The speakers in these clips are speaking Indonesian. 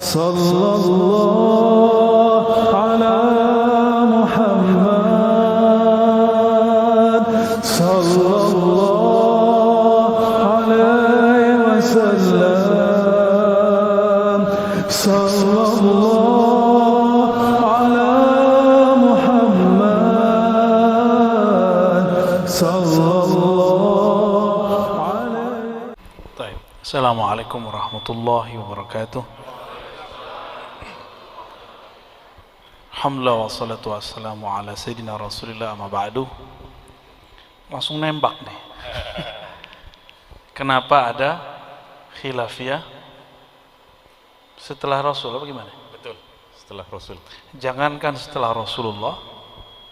Sallallahu ala Muhammad sallallahu alaihi wasallam. Sallallahu ala Muhammad sallallahu alaihi. Baik. Assalamualaikum warahmatullahi wabarakatuh. Alhamdulillah wassalatu wassalamu ala sayyidina Rasulillah amma ba'du. Langsung nembak nih. Kenapa ada khilafiyah setelah Rasul? Apa gimana? Betul, setelah Rasul. Jangankan setelah Rasulullah,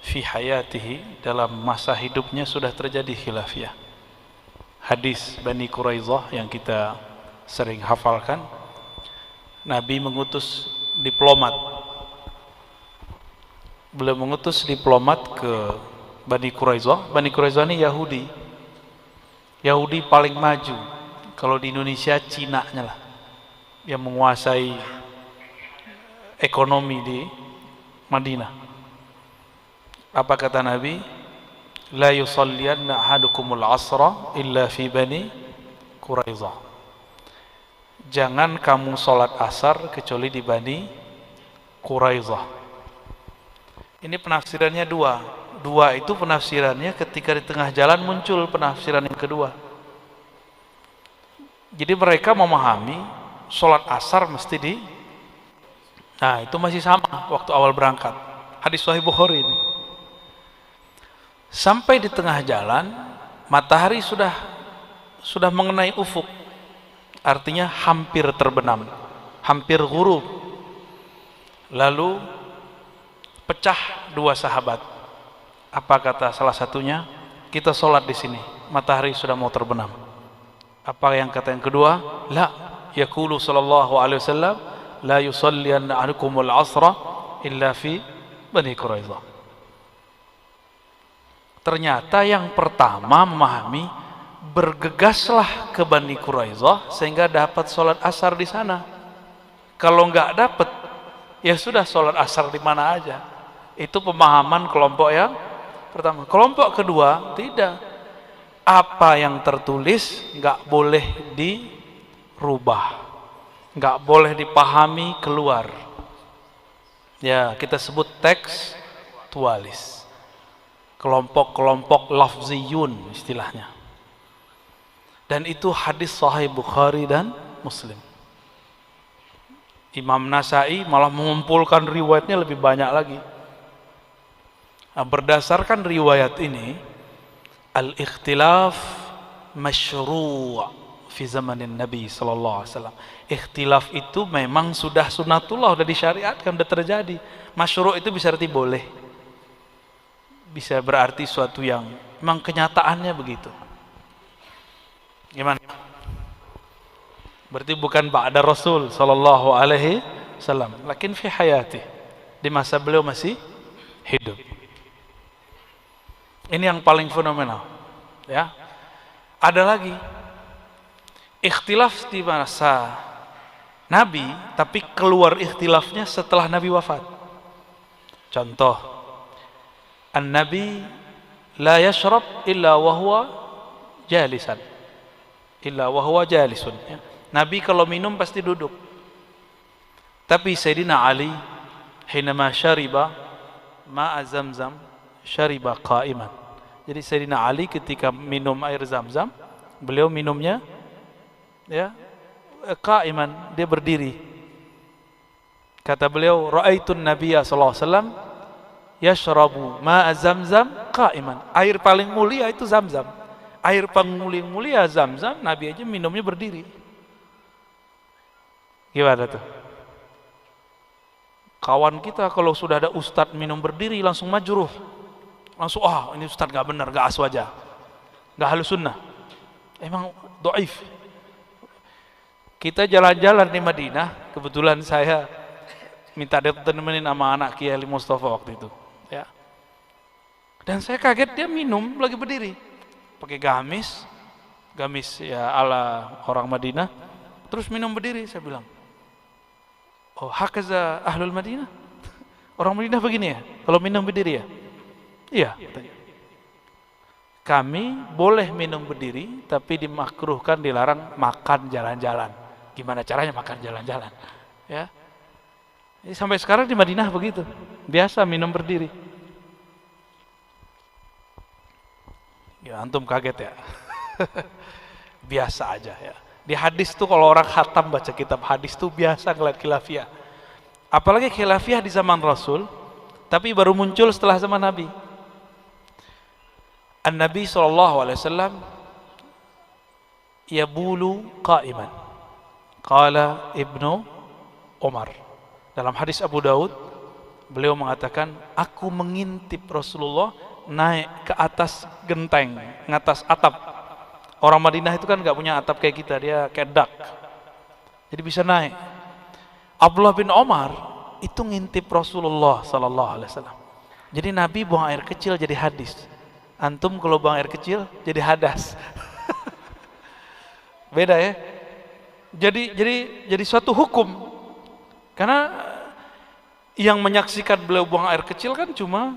fi hayatihi, dalam masa hidupnya sudah terjadi khilafiyah. Hadis Bani Quraizah yang kita sering hafalkan, Nabi mengutus diplomat. Beliau mengutus diplomat ke Bani Quraizah. Bani Quraizah ini Yahudi. Yahudi paling maju. Kalau di Indonesia Cina-nya lah yang menguasai ekonomi di Madinah. Apa kata Nabi? La yusalliyanna ahadukumul asra illa fi Bani Quraizah. Jangan kamu sholat asar kecuali di Bani Quraizah. Ini penafsirannya dua. Dua itu penafsirannya ketika di tengah jalan muncul penafsiran yang kedua. Jadi mereka memahami sholat asar mesti di, nah itu masih sama waktu awal berangkat. Hadis Sahih Bukhari ini. Sampai di tengah jalan matahari sudah mengenai ufuk, artinya hampir terbenam, hampir ghurub. Lalu pecah dua sahabat. Apa kata salah satunya? Kita sholat di sini, matahari sudah mau terbenam. Apa yang kata yang kedua? La, yaqulu sallallahu alaihi wasallam, la yusalliyanna ahadukumul asra illa fi Bani Quraizah. Ternyata yang pertama memahami, bergegaslah ke Bani Quraizah sehingga dapat sholat asar di sana. Kalau nggak dapat, ya sudah sholat asar di mana aja. Itu pemahaman kelompok yang pertama. Kelompok kedua tidak. Apa yang tertulis nggak boleh dirubah, nggak boleh dipahami keluar. Ya, kita sebut tekstualis. Kelompok-kelompok lafziyun istilahnya. Dan itu hadis Sahih Bukhari dan Muslim. Imam Nasai malah mengumpulkan riwayatnya lebih banyak lagi. Nah, berdasarkan riwayat ini, al-ikhtilaf masyru' fi zamanin Nabi sallallahu alaihi wasallam. Ikhtilaf itu memang sudah sunatullah, sudah disyariatkan, sudah terjadi. Masyru' itu bisa arti boleh, bisa berarti suatu yang memang kenyataannya begitu. Gimana? Berarti bukan ba'da Rasul sallallahu alaihi wasallam, lakin fi hayati, di masa beliau masih hidup. Ini yang paling fenomenal, ya. Ada lagi ikhtilaf di masa Nabi, tapi keluar ikhtilafnya setelah Nabi wafat. Contoh, an-Nabi la yashrab illa wa huwa jalisan, illa wa huwa jalisun, ya. Nabi kalau minum pasti duduk. Tapi Sayyidina Ali hinama syariba ma'a Zamzam syariba qa'iman. Jadi Sayyidina Ali ketika minum air Zamzam, beliau minumnya ya qa'iman, dia berdiri. Kata beliau, ra'aitun nabiyya sallallahu alaihi wasallam yashrabu ma'a Zamzam qa'iman. Air paling mulia itu Zamzam. Air paling mulia Zamzam, Nabi aja minumnya berdiri. Gimana tuh? Kawan kita kalau sudah ada ustadz minum berdiri langsung majruh. Langsung, ini ustadz gak benar, gak aswaja, gak halus sunnah, emang do'if. Kita jalan-jalan di Madinah, kebetulan saya minta ditemenin sama anak Kiai Mustafa waktu itu, ya. Dan saya kaget dia minum lagi berdiri, pakai gamis ya ala orang Madinah, terus minum berdiri. Saya bilang, Oh, hakaza ahlul Madinah. Orang Madinah begini ya, kalau minum berdiri ya? Iya, katanya. Kami boleh minum berdiri, tapi dimakruhkan, dilarang makan jalan-jalan. Gimana caranya makan jalan-jalan? Ya. Jadi sampai sekarang di Madinah begitu, biasa minum berdiri. Ya, antum kaget ya? Biasa aja ya. Di hadis tuh kalau orang khatam baca kitab hadis tuh biasa ngeliat khilafiyah. Apalagi khilafiyah di zaman Rasul, tapi baru muncul setelah zaman Nabi. An-Nabi SAW yabulu qa'iman. Qala Ibnu Umar. Dalam hadis Abu Daud, beliau mengatakan, aku mengintip Rasulullah naik ke atas genteng, ngatas atap. Orang Madinah itu kan nggak punya atap kayak kita, dia kayak dak. Jadi bisa naik. Abdullah bin Umar itu ngintip Rasulullah SAW. Jadi Nabi buang air kecil jadi hadis. Antum kalau buang air kecil jadi hadas. Beda ya. Jadi suatu hukum. Karena yang menyaksikan beliau buang air kecil kan cuma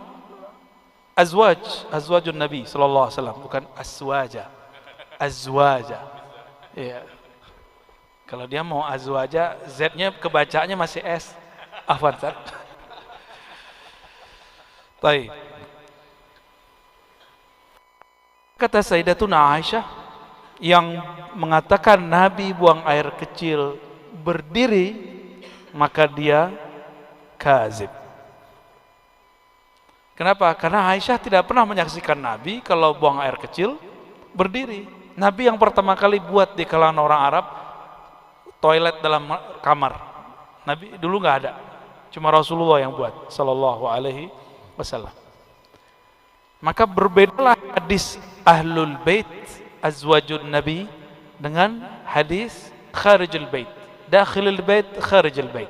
azwajun Nabi SAW, bukan aswaja. Azwaja. Iya. Kalau dia mau azwaja, Z-nya kebacaannya masih S. Afwan, Ustaz. Baik. Kata Sayyidatuna Aisyah yang mengatakan Nabi buang air kecil berdiri, maka dia kazib. Kenapa? Karena Aisyah tidak pernah menyaksikan Nabi kalau buang air kecil berdiri. Nabi yang pertama kali buat di kalangan orang Arab toilet dalam kamar. Nabi dulu nggak ada, cuma Rasulullah yang buat, sallallahu alaihi wasallam. Maka berbedalah hadis ahlul bait azwajun Nabi dengan hadis kharijul bait, dakhilul bait, kharijul bait.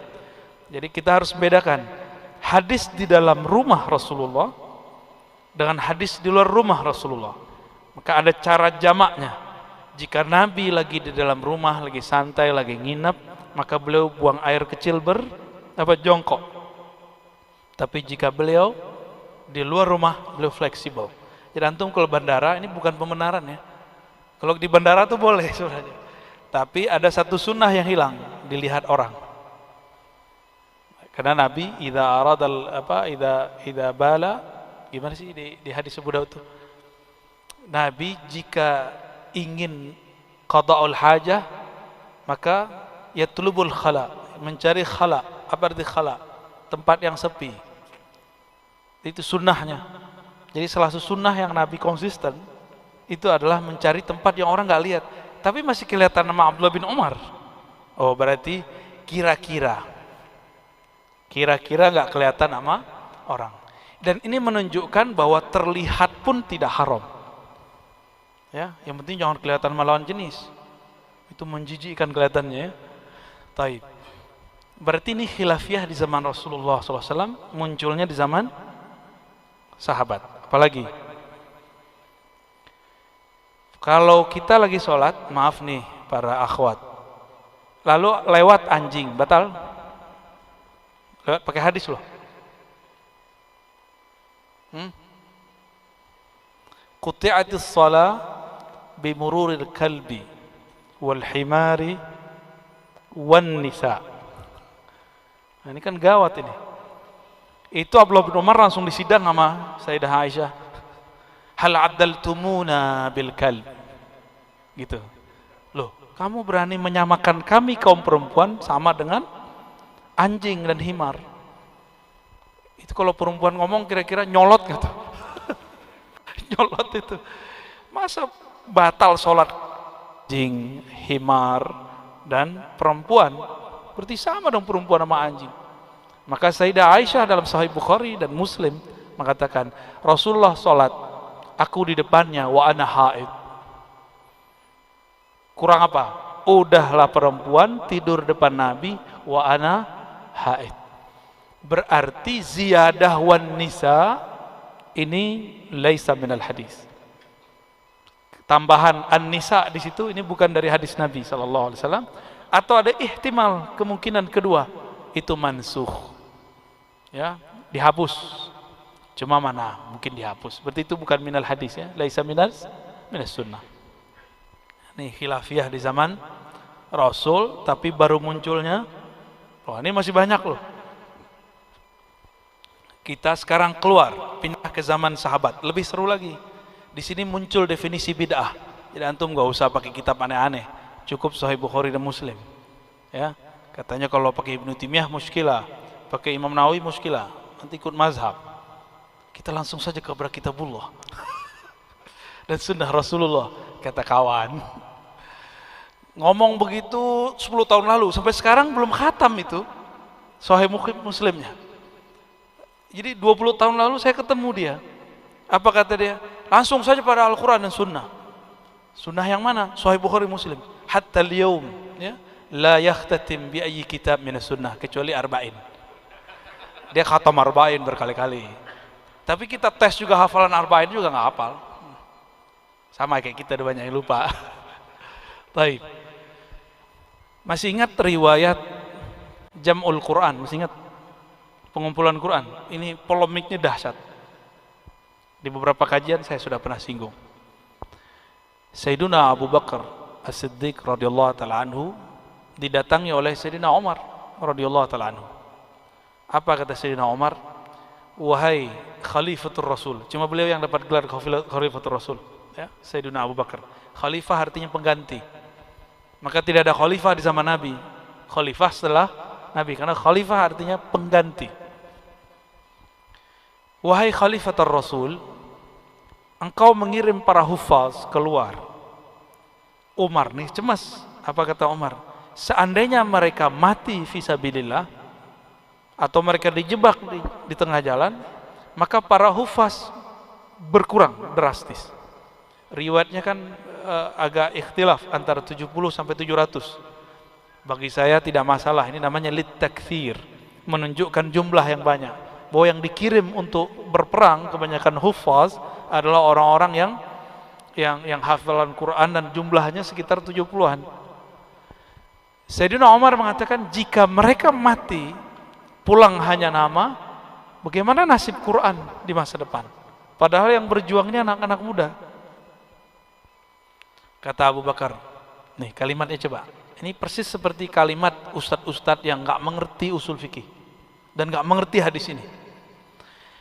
Jadi kita harus bedakan hadis di dalam rumah Rasulullah dengan hadis di luar rumah Rasulullah. Maka ada cara jamaknya. Jika Nabi lagi di dalam rumah, lagi santai, lagi nginap, maka beliau buang air kecil jongkok. Tapi jika beliau di luar rumah, beliau fleksibel. Jadi antum kalau bandara, ini bukan pembenaran ya. Kalau di bandara tuh boleh sebenarnya. Tapi ada satu sunnah yang hilang, dilihat orang. Karena Nabi idza bala, gimana sih di hadis Abu Daud tuh? Nabi jika ingin qada'ul hajah, maka yatlubul khala, mencari khala. Apa arti khala? Tempat yang sepi. Itu sunnahnya. Jadi salah satu sunnah yang Nabi konsisten itu adalah mencari tempat yang orang nggak lihat, tapi masih kelihatan nama Abdullah bin Umar. Oh, berarti kira-kira nggak kelihatan nama orang. Dan ini menunjukkan bahwa terlihat pun tidak haram. Ya, yang penting jangan kelihatan melawan jenis. Itu menjijikkan kelihatannya. Taib. Berarti ini khilafiyah di zaman Rasulullah SAW, munculnya di zaman sahabat. Apalagi kalau kita lagi sholat, maaf nih para akhwat, lalu lewat anjing, batal? Lewat pakai hadis loh. Quti'atis shalah bimururil kalbi wal himari wan nisa. Nah, ini kan gawat ini. Itu Abdullah bin Umar langsung disidang sama Sayyidah Aisyah. Hal addaltumuna bil kalb. Gitu. Loh, kamu berani menyamakan kami kaum perempuan sama dengan anjing dan himar. Itu kalau perempuan ngomong kira-kira nyolot gitu. Nyolot itu. Masa batal sholat anjing, himar, dan perempuan? Berarti sama dong perempuan sama anjing. Maka Sayyidah Aisyah dalam Sahih Bukhari dan Muslim mengatakan, Rasulullah sholat, aku di depannya, wa ana haid. Kurang apa? Udahlah perempuan tidur depan Nabi, wa ana haid. Berarti ziyadah wan nisa ini laisa minal hadis. Tambahan an-nisa di situ ini bukan dari hadis Nabi SAW, atau ada ihtimal kemungkinan kedua. itu mansukh. Ya, dihapus. Cuma mana mungkin dihapus. Berarti itu bukan minal hadis ya, laisa minas sunnah. Ini khilafiyah di zaman Rasul, tapi baru munculnya. Oh, ini masih banyak loh. Kita sekarang keluar, pindah ke zaman sahabat, lebih seru lagi. Di sini muncul definisi bid'ah. Jadi antum gak usah pakai kitab aneh-aneh, cukup Sahih Bukhari dan Muslim. Ya, katanya kalau pakai Ibnu Taimiyah muskilah, pakai Imam Nawawi muskilah, nanti ikut mazhab. Kita langsung saja kepada kitabullah dan sunnah Rasulullah, kata kawan. Ngomong begitu 10 tahun lalu, sampai sekarang belum khatam itu Sahih Muslimnya. Jadi 20 tahun lalu saya ketemu dia. Apa kata dia? Langsung saja pada Al-Quran dan Sunnah. Sunnah yang mana? Sahih Bukhari Muslim. Hatta al-yawm, ya, la yakhtatim bi ayyi kitab min sunnah kecuali arba'in. Dia khatam arba'in berkali-kali. Tapi kita tes juga hafalan arba'in juga nggak hafal. Sama kayak kita, ada banyak yang lupa. Baik. Masih ingat riwayat Jam'ul Quran? Masih ingat pengumpulan Quran? Ini polemiknya dahsyat. Di beberapa kajian saya sudah pernah singgung. Sayyiduna Abu Bakar As-Siddiq radhiyallahu taala anhu didatangi oleh Sayyidina Umar radhiyallahu taala anhu. Apa kata Sayyidina Umar? Wahai Khalifatul Rasul. Cuma beliau yang dapat gelar Khalifatul Rasul, ya, Sayyidina Abu Bakar. Khalifah artinya pengganti. Maka tidak ada khalifah di zaman Nabi. Khalifah setelah Nabi, karena khalifah artinya pengganti. Wahai Khalifatul Rasul, engkau mengirim para hufaz keluar. Umar nih cemas. Apa kata Umar? Seandainya mereka mati fisabilillah, atau mereka dijebak di tengah jalan, maka para hufaz berkurang drastis. Riwayatnya kan agak ikhtilaf antara 70 sampai 700. Bagi saya tidak masalah, ini namanya litakthir, menunjukkan jumlah yang banyak. Bahwa yang dikirim untuk berperang kebanyakan hufaz adalah orang-orang yang hafalan Quran dan jumlahnya sekitar 70-an. Sayyidina Umar mengatakan, jika mereka mati pulang hanya nama, bagaimana nasib Quran di masa depan? Padahal yang berjuangnya anak-anak muda. Kata Abu Bakar, nih kalimatnya coba. Ini persis seperti kalimat ustadz-ustadz yang gak mengerti usul fikih dan gak mengerti hadis ini.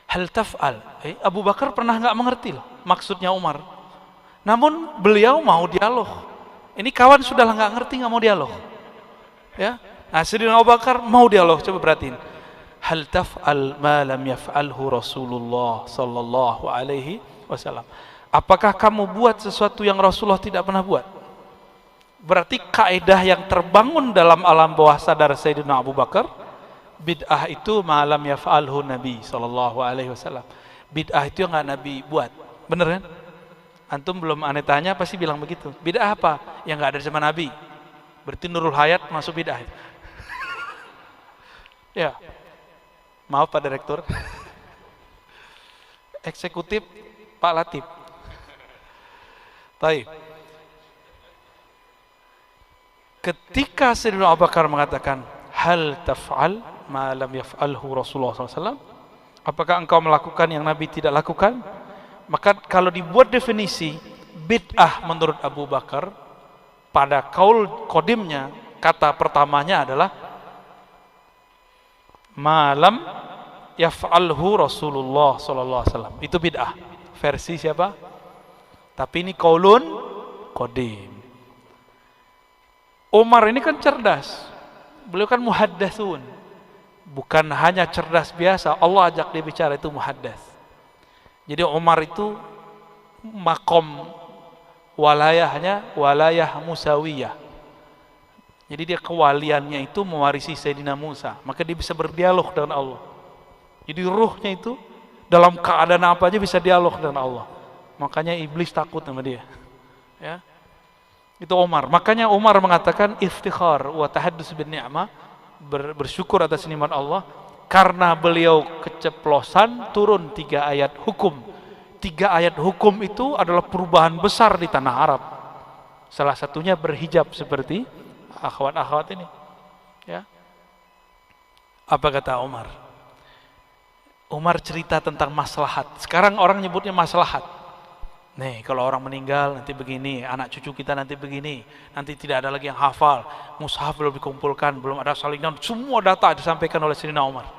Hal taf'al, Abu Bakar pernah gak mengerti loh maksudnya Umar. Namun beliau mau dialog. Ini kawan sudah gak ngerti, gak mau dialog. Ya, nah Sayyidina Abu Bakar mau dialog. Coba perhatiin. Hal taf'al ma lam yaf'alhu Rasulullah sallallahu alaihi wasallam. Apakah kamu buat sesuatu yang Rasulullah tidak pernah buat? Berarti kaidah yang terbangun dalam alam bawah sadar Sayyidina Abu Bakar, bid'ah itu ma lam yaf'alhu Nabi sallallahu alaihi wasallam. Bid'ah itu yang enggak Nabi buat. Bener kan? Antum belum aneh tanya pasti bilang begitu. Bid'ah apa? Yang enggak ada di zaman Nabi. Berarti Nurul Hayat masuk bid'ah. Ya. Maaf Pak Direktur. Eksekutif Pak Latif. Baik. Ketika Sayyidina Abu Bakar mengatakan, hal taf'al ma lam yaf'alhu Rasulullah SAW, apakah engkau melakukan yang Nabi tidak lakukan? Maka kalau dibuat definisi bid'ah menurut Abu Bakar, pada kaul kodimnya, kata pertamanya adalah malam yaf'alhu Rasulullah SAW. Itu bid'ah. Versi siapa? Tapi ini kaulun kodim. Umar ini kan cerdas. Beliau kan muhaddatsun. Bukan hanya cerdas biasa, Allah ajak dia bicara, itu muhaddats. Jadi Umar itu makom walayahnya walayah musawiyah. Jadi dia kewaliannya itu mewarisi Sayyidina Musa, maka dia bisa berdialog dengan Allah. Jadi ruhnya itu dalam keadaan apa aja bisa dialog dengan Allah. Makanya iblis takut sama dia. Ya. Itu Umar. Makanya Umar mengatakan iftikhar wa tahaddus bin ni'mah, bersyukur atas nikmat Allah, karena beliau keceplosan turun 3 ayat hukum. 3 ayat hukum itu adalah perubahan besar di tanah Arab. Salah satunya berhijab seperti akhwat-akhwat ini. Ya. Apa kata Umar? Umar cerita tentang maslahat. Sekarang orang nyebutnya maslahat. Nih, kalau orang meninggal nanti begini, anak cucu kita nanti begini, nanti tidak ada lagi yang hafal, mushaf belum dikumpulkan, belum ada salinan, semua data disampaikan oleh Sayyidina Umar.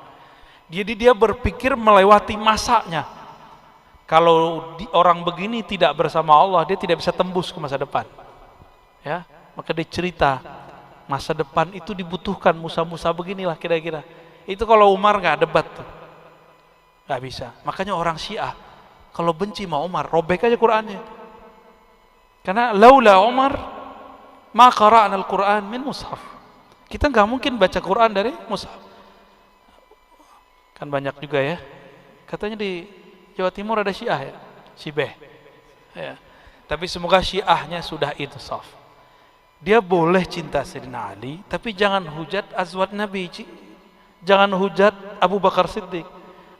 Jadi dia berpikir melewati masanya. Kalau orang begini tidak bersama Allah, dia tidak bisa tembus ke masa depan. Ya, maka dia cerita masa depan itu dibutuhkan Musa-Musa beginilah kira-kira. Itu kalau Umar nggak debat tuh, nggak bisa. Makanya orang Syiah kalau benci sama Umar, robek aja Qur'annya. Karena laula Umar, ma qara'na al-Qur'an min mushaf. Kita nggak mungkin baca Qur'an dari mushaf. Kan banyak juga ya. Katanya di Jawa Timur ada Syiah ya, Sibeh. Ya. Tapi semoga Syiahnya sudah insaf. Dia boleh cinta Sayyidina Ali, tapi jangan hujat azwaj Nabi. Jangan hujat Abu Bakar Siddiq.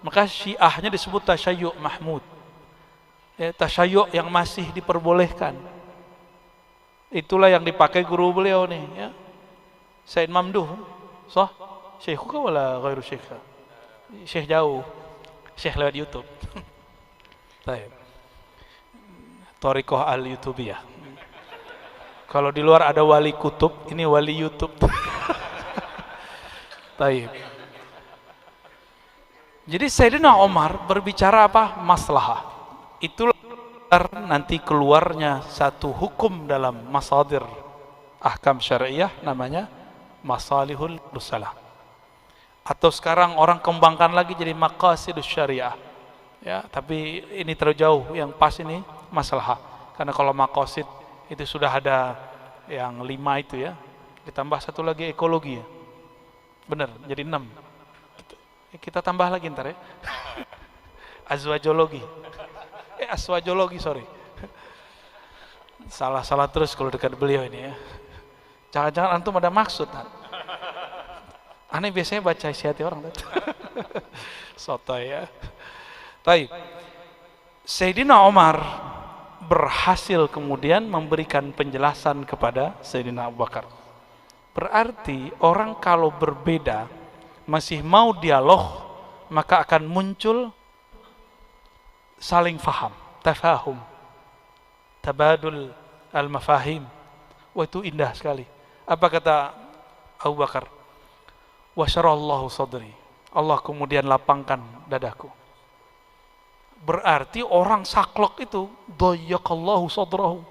Maka Syiahnya disebut Tasyayyuk Mahmud. Ya, tasyayyu' yang masih diperbolehkan. Itulah yang dipakai guru beliau nih ya. Said Mamduh. Sah? Syekhuka wala ghairu syekha? Syekh jauh. Syekh lewat YouTube. Baik. Thariqah al-YouTubiyah. Kalau di luar ada wali kutub, ini wali YouTube. Baik. Jadi Sayyidina Umar berbicara apa? Maslahah. Itulah nanti keluarnya satu hukum dalam masadir ahkam syariah namanya masalihul musalah. Atau sekarang orang kembangkan lagi jadi maqasidus syariah. Ya, tapi ini terlalu jauh. Yang pas ini masalah. Karena kalau maqasid itu sudah ada yang 5 itu ya. Ditambah satu lagi ekologi ya. Benar, jadi 6. Kita tambah lagi ntar ya. Azwajologi. Aswajologi, sorry. Salah terus kalau dekat beliau ini ya. Jangan-jangan antum ada maksud. Aneh biasanya baca isi hati orang. Sotoy ya. Baik. Sayyidina Umar berhasil kemudian memberikan penjelasan kepada Sayyidina Abu Bakar. Berarti orang kalau berbeda masih mau dialog, maka akan muncul saling faham, tafahum, tabadul al-mafahim. Wah, itu indah sekali. Apa kata Abu Bakar? Wa syarallahu sadri. Allah kemudian lapangkan dadaku. Berarti orang saklek itu dayyaqallahu sadrahu.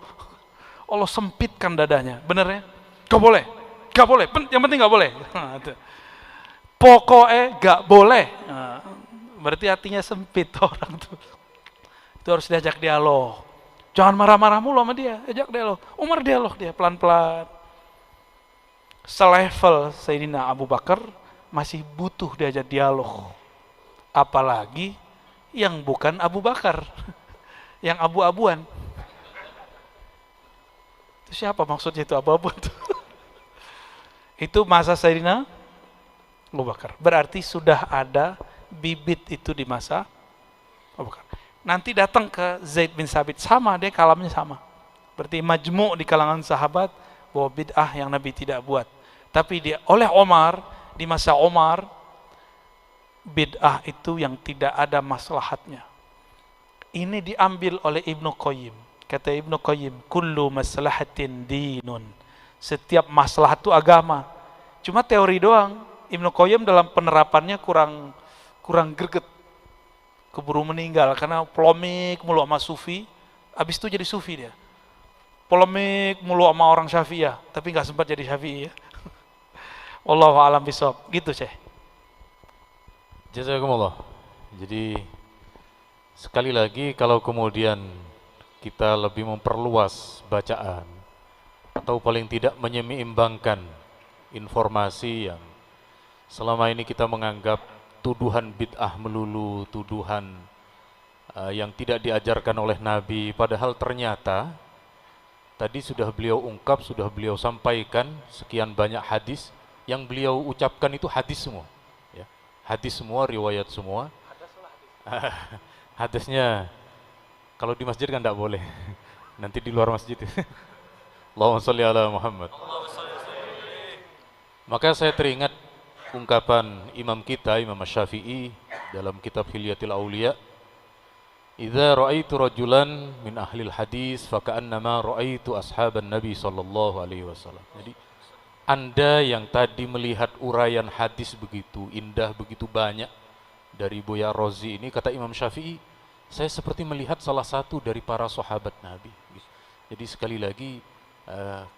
Allah sempitkan dadanya. Benar ya? Gak boleh. Gak boleh. Yang penting gak boleh. Pokoknya gak boleh. Berarti hatinya sempit orang tuh. Itu harus diajak dialog. Jangan marah-marah mulu sama dia, ajak dialog. Umar dialog dia pelan-pelan. Selevel Sayyidina Abu Bakar masih butuh diajak dialog. Apalagi yang bukan Abu Bakar, yang abu-abuan. Itu siapa maksudnya itu abu-abuan? Itu masa Sayyidina Abu Bakar. Berarti sudah ada bibit itu di masa Abu Bakar. Nanti datang ke Zaid bin Sabit, sama, dia kalamnya sama. Berarti majmu' di kalangan sahabat bahwa bid'ah yang Nabi tidak buat. Tapi dia oleh Omar, di masa Omar, bid'ah itu yang tidak ada maslahatnya. Ini diambil oleh Ibnu Qayyim. Kata Ibnu Qayyim, kullu maslahatin dinun. Setiap maslahat itu agama. Cuma teori doang. Ibnu Qayyim dalam penerapannya kurang greget. Keburu meninggal karena polemik mulu sama sufi. Habis itu jadi sufi dia. Polemik mulu sama orang Syafi'iyah, tapi nggak sempat jadi Syafi'i ya. Wallahu a'lam bishawab. Gitu, Syekh. Jazakumullah. Jadi sekali lagi kalau kemudian kita lebih memperluas bacaan atau paling tidak menyeimbangkan informasi yang selama ini kita menganggap tuduhan bid'ah melulu, tuduhan yang tidak diajarkan oleh Nabi, padahal ternyata tadi sudah beliau ungkap, sudah beliau sampaikan sekian banyak hadis yang beliau ucapkan itu hadis semua ya. Hadis semua, riwayat semua. Hadisnya kalau di masjid kan tidak boleh. Nanti di luar masjid. Allahumma sholli ala Muhammad. Maka saya teringat ungkapan imam kita, Imam Syafi'i dalam kitab Hilyatul Auliya, "Idza ra'aitu rajulan min ahlil hadis faka'annama ra'aitu ashaban Nabi sallallahu alaihi wasallam." Jadi Anda yang tadi melihat uraian hadis begitu indah, begitu banyak dari Buya Rozi ini, kata Imam Syafi'i, saya seperti melihat salah satu dari para sahabat Nabi. Jadi sekali lagi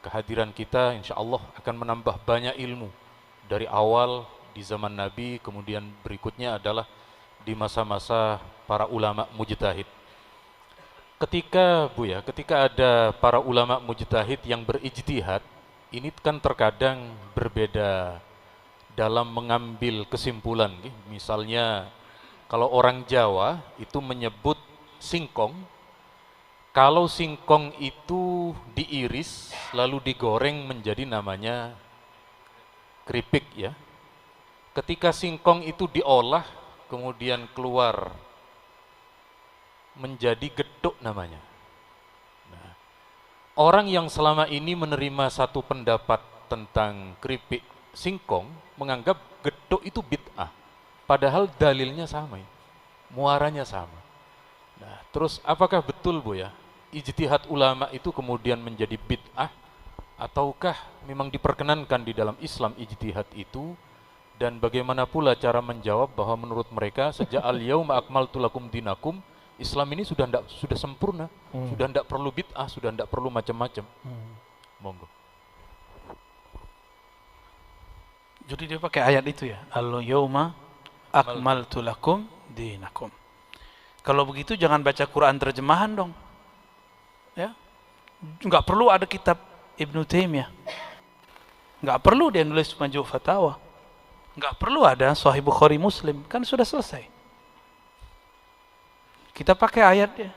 kehadiran kita insya Allah akan menambah banyak ilmu dari awal di zaman Nabi, kemudian berikutnya adalah di masa-masa para ulama mujtahid. Ketika ada para ulama mujtahid yang berijtihad, ini kan terkadang berbeda dalam mengambil kesimpulan. Misalnya kalau orang Jawa itu menyebut singkong, kalau singkong itu diiris lalu digoreng menjadi namanya keripik ya. Ketika singkong itu diolah kemudian keluar menjadi gedok namanya. Nah, orang yang selama ini menerima satu pendapat tentang keripik singkong menganggap gedok itu bid'ah. Padahal dalilnya sama ya, muaranya sama. Nah, terus apakah betul Bu ya, ijtihad ulama itu kemudian menjadi bid'ah, ataukah memang diperkenankan di dalam Islam ijtihad itu? Dan bagaimana pula cara menjawab bahwa menurut mereka sejak al-yauma akmaltu lakum dinakum, Islam ini sudah sempurna, sudah tidak perlu bid'ah, sudah tidak perlu macam-macam. Monggo. Jadi dia pakai ayat itu ya, al-yauma akmaltu lakum dinakum. Kalau begitu jangan baca Quran terjemahan dong. Ya, nggak perlu ada kitab Ibnu Taimiyah, nggak perlu dia nulis Majmu' Fatawa, nggak perlu ada Sahih Bukhari Muslim, kan sudah selesai. Kita pakai ayatnya,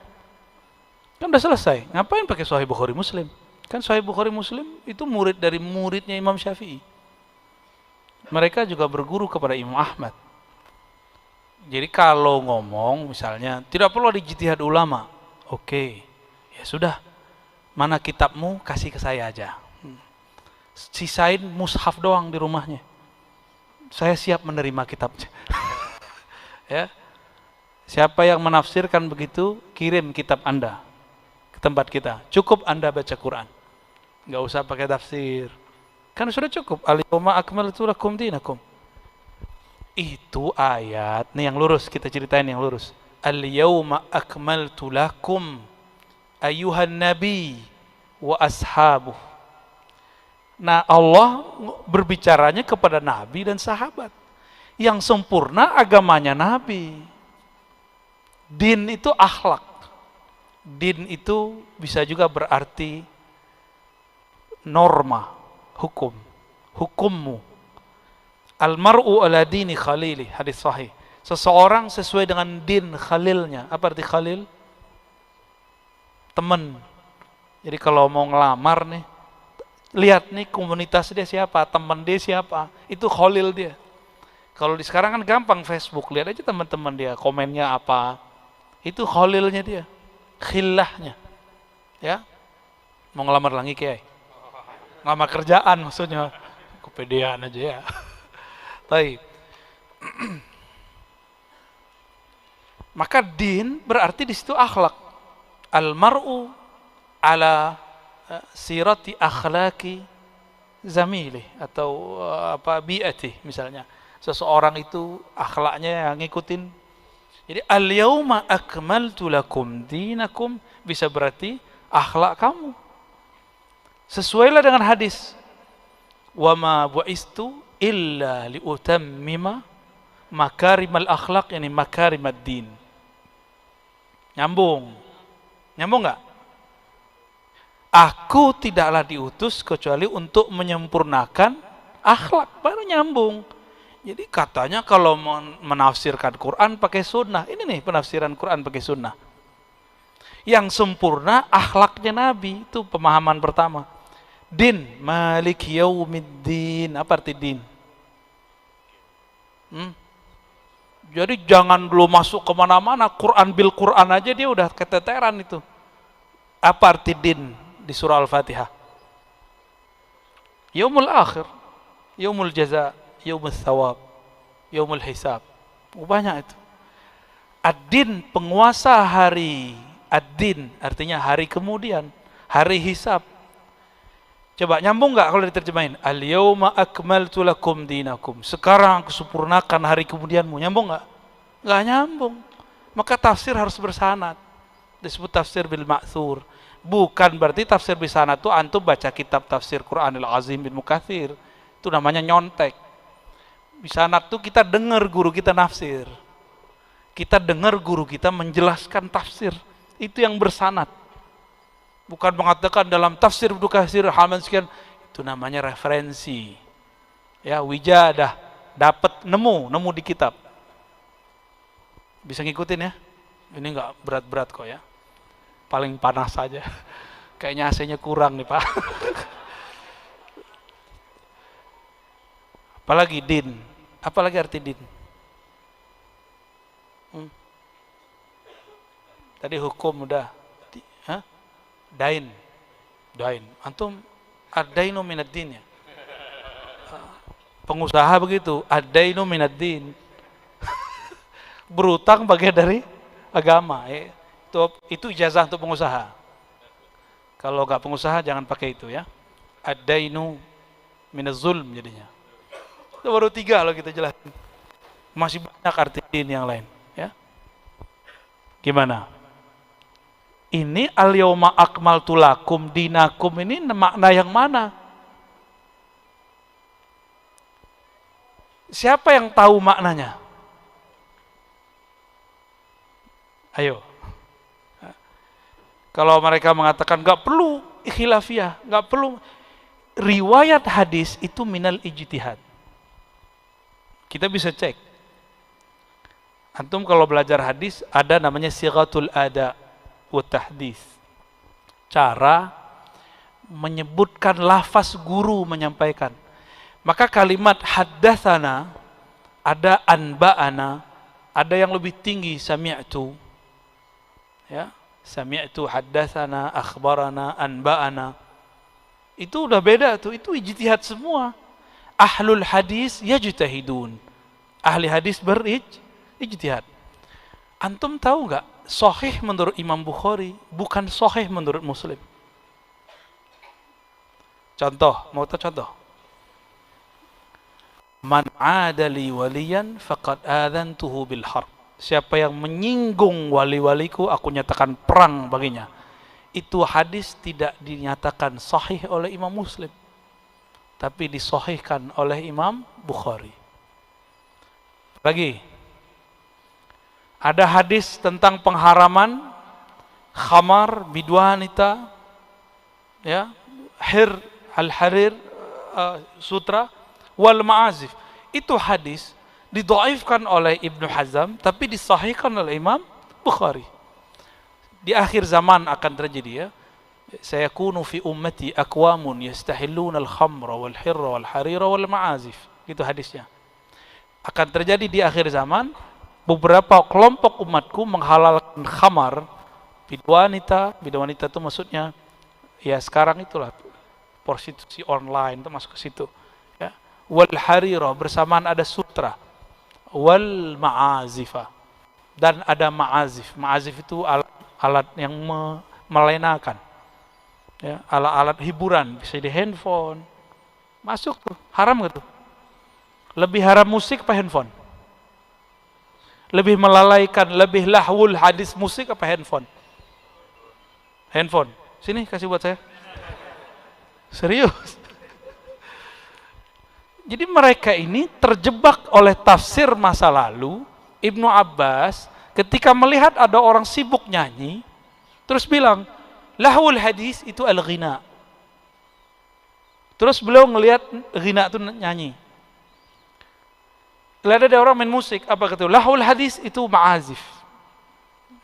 kan udah selesai. Ngapain pakai Sahih Bukhari Muslim? Kan Sahih Bukhari Muslim itu murid dari muridnya Imam Syafi'i. Mereka juga berguru kepada Imam Ahmad. Jadi kalau ngomong misalnya tidak perlu ada ijtihad ulama, oke. Ya sudah, mana kitabmu kasih ke saya aja. Sisain mushaf doang di rumahnya. Saya siap menerima kitabnya. Ya, siapa yang menafsirkan begitu, kirim kitab Anda ke tempat kita. Cukup Anda baca Quran, nggak usah pakai tafsir. Kan sudah cukup. Al-yauma akmaltu lakum dinakum. Itu ayat. Nih yang lurus, kita ceritain yang lurus. Al-yauma akmaltu lakum ayuhan nabi wa ashabuh. Nah, Allah berbicaranya kepada nabi dan sahabat. Yang sempurna agamanya nabi. Din itu akhlak. Din itu bisa juga berarti norma, hukum, hukummu. Al-mar'u ala dini khalili, hadis sahih. Seseorang sesuai dengan din khalilnya. Apa arti khalil? Teman. Jadi kalau mau ngelamar nih, lihat nih komunitas dia siapa, teman dia siapa, itu khalil dia. Kalau di sekarang kan gampang Facebook, lihat aja teman-teman dia, komennya apa, itu khalilnya dia, khillahnya. Ya, mau ngelamar lagi Kiai, ngelamar kerjaan maksudnya, kepedean aja ya. Baik. Maka din berarti di situ akhlak. Al-mar'u ala sirati akhlaki zamilih atau bi'atih misalnya. Seseorang itu akhlaknya yang ngikutin. Jadi al-yauma akmaltu lakum dinakum bisa berarti akhlak kamu. Sesuailah dengan hadis. Wa ma bu'istu illa liutammima makarimal akhlak, yani makarimad din. Nyambung nggak? Aku tidaklah diutus kecuali untuk menyempurnakan akhlak, baru nyambung. Jadi katanya kalau menafsirkan Quran pakai sunnah, ini nih penafsiran Quran pakai sunnah. Yang sempurna akhlaknya Nabi, itu pemahaman pertama. Din, malik yaumiddin, apa arti din? Jadi jangan dulu masuk kemana-mana, Quran bil Quran aja dia udah keteteran itu. Apa arti din di surah Al-Fatihah? Yaumul akhir, yaumul jaza, yaumul thawab, yaumul hisab. Banyak itu. Ad-din, penguasa hari. Ad-din artinya hari kemudian, hari hisab. Coba nyambung nggak kalau diterjemahin? Al-yauma akmaltu lakum dinakum. Sekarang aku sempurnakan hari kemudianmu. Nyambung nggak? Nggak nyambung. Maka tafsir harus bersanad. Disebut tafsir bil ma'thur. Bukan berarti tafsir bisanad itu antum baca kitab tafsir Quranil Azim bin Mukathir. Itu namanya nyontek. Bisanad itu kita dengar guru kita nafsir. Kita dengar guru kita menjelaskan tafsir. Itu yang bersanad. Bukan mengatakan dalam tafsir Ibnu Katsir halaman sekian, itu namanya referensi. Ya, wijadah, dapat nemu di kitab. Bisa ngikutin ya? Ini enggak berat-berat kok ya. Paling panas saja. Kayaknya AC-nya kurang nih, Pak. Apalagi din? Apalagi arti din? Tadi hukum udah. Hah? Dain. Antum ad-dainu minad din ya? Pengusaha begitu, ad-dainu minad din. Berutang bagian dari agama. Itu ijazah untuk pengusaha. Kalau nggak pengusaha jangan pakai itu ya. Ad-dainu minaz zulm jadinya. Itu baru 3 kalau kita jelasin. Masih banyak arti din yang lain ya. Gimana? Ini al-yauma akmaltu lakum dinakum ini makna yang mana? Siapa yang tahu maknanya? Ayo. Kalau mereka mengatakan nggak perlu khilafiyah, nggak perlu, riwayat hadis itu minal ijtihad. Kita bisa cek. Antum kalau belajar hadis ada namanya sighatul ada wa tahdits. Cara menyebutkan lafaz guru menyampaikan. Maka kalimat haddatsana, ada anba'ana, ada yang lebih tinggi sami'tu. Ya, sami'tu haddatsana, akhbarana, anba'ana. Itu udah beda tuh, itu ijtihad semua. Ahlul hadis yajtahidun. Ahli hadis berijtihad. Antum tahu nggak? Sahih menurut Imam Bukhari bukan sahih menurut Muslim. Contoh, mau tahu contoh? Man adali waliyan faqad adantuhu bil harb. Siapa yang menyinggung wali-waliku, aku nyatakan perang baginya. Itu hadis tidak dinyatakan sahih oleh Imam Muslim, tapi disahihkan oleh Imam Bukhari. Lagi, ada hadis tentang pengharaman khamar bidwanita, ya, al-harir, sutra, wal ma'azif. Itu hadis didhaifkan oleh Ibnu Hazm, tapi disahihkan oleh Imam Bukhari. Di akhir zaman akan terjadi ya. Sayakunu fi ummati aqwamun yastahilluna al-khamra wal hirra wal harira wal ma'azif. Gitu hadisnya. Akan terjadi di akhir zaman beberapa kelompok umatku menghalalkan khamar, bidwanita itu maksudnya ya sekarang itulah prostitusi online itu masuk ke situ ya. Wal harira bersamaan ada sutra, wal ma'azifa, dan ada ma'azif. Ma'azif itu alat yang melenakan ya, alat hiburan, bisa di handphone. Masuk tuh, haram gitu. Lebih haram musik apa handphone? Lebih melalaikan, lebih lahwul hadis musik apa handphone? Handphone. Sini kasih buat saya. Serius. Jadi mereka ini terjebak oleh tafsir masa lalu. Ibnu Abbas ketika melihat ada orang sibuk nyanyi, terus bilang, lahwul hadis itu al-ghina. Terus beliau ngelihat ghina itu nyanyi. Kalau ada orang main musik, apa kata? Lahul hadis itu ma'azif.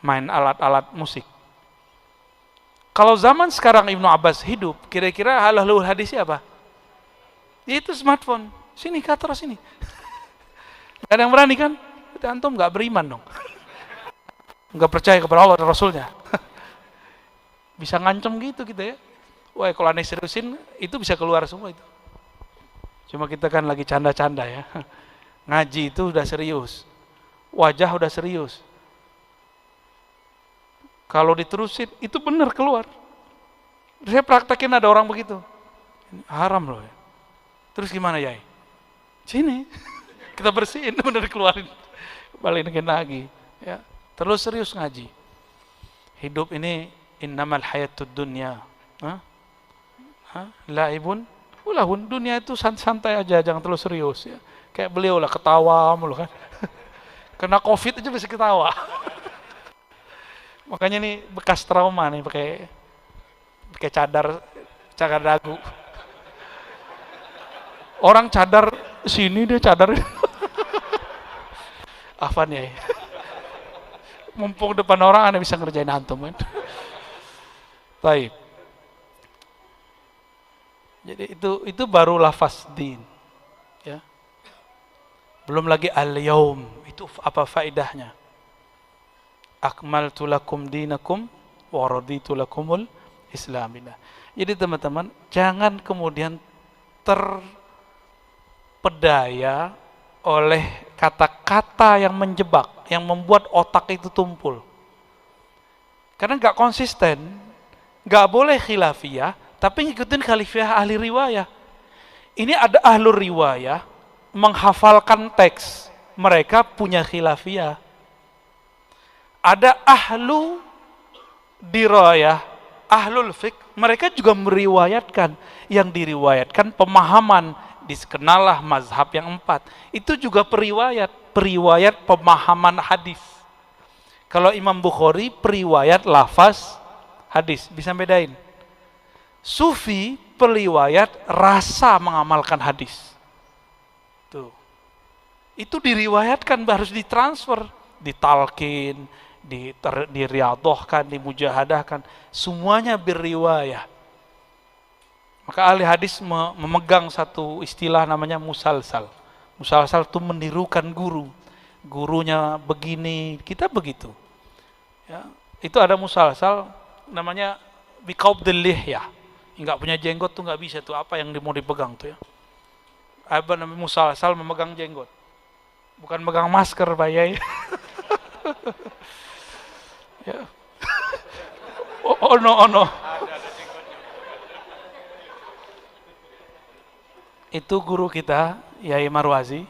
Main alat-alat musik. Kalau zaman sekarang Ibnu Abbas hidup, kira-kira lahul hadisnya apa? Itu smartphone. Sini, kata sini. Gak ada yang berani kan? Itu antum gak beriman dong. Gak percaya kepada Allah dan Rasulnya. Bisa ngancem gitu kita ya. Wah, kalau aneh seriusin, itu bisa keluar semua itu. Cuma kita kan lagi canda-canda ya. Ngaji itu udah serius. Wajah udah serius. Kalau diterusin, itu benar keluar. Saya praktekin ada orang begitu. Haram loh ya. Terus gimana Yai? Sini. Kita bersihin, benar keluarin. Balikin lagi. Ya. Terus serius ngaji. Hidup ini innamal hayatud dunya. Laibun, ulahun. Dunia itu santai aja, jangan terlalu serius ya. Kayak beliau lah ketawa mulu kan. Kena Covid aja bisa ketawa. Makanya ini bekas trauma nih pakai cadar dagu. Orang cadar sini dia cadar. Afan ya. Mumpung depan orang Anda bisa ngerjain antum kan. Baik. Jadi itu baru lafaz din. Ya. Belum lagi al-yaum. Itu apa faedahnya? Akmaltu lakum dinakum wa raditu lakumul islamina. Jadi teman-teman, jangan kemudian terpedaya oleh kata-kata yang menjebak, yang membuat otak itu tumpul. Karena nggak konsisten, nggak boleh khilafiyah, tapi ngikutin khilafiyah ahli riwayah. Ini ada ahlur riwayah menghafalkan teks, mereka punya khilafiyah. Ada ahlu dirayah, ahlul fiqh, mereka juga meriwayatkan. Yang diriwayatkan pemahaman, dikenallah mazhab yang 4. Itu juga periwayat pemahaman hadis. Kalau Imam Bukhari, periwayat lafaz hadis, bisa bedain. Sufi, periwayat rasa mengamalkan hadis. Tuh. Itu diriwayatkan, harus ditransfer, ditalkin, diriadohkan, dimujahadahkan, semuanya beriwayah. Maka ahli hadis memegang satu istilah namanya musalsal. Musalsal itu menirukan guru. Gurunya begini, kita begitu. Ya, itu ada musalsal namanya biqabdil lihyah. Enggak punya jenggot tuh enggak bisa tuh, apa yang mau dipegang tuh ya. Apa namanya musalsal, memegang jenggot. Bukan megang masker, Pak Yai. Ya. Oh no. Itu guru kita, Yai Marwazi,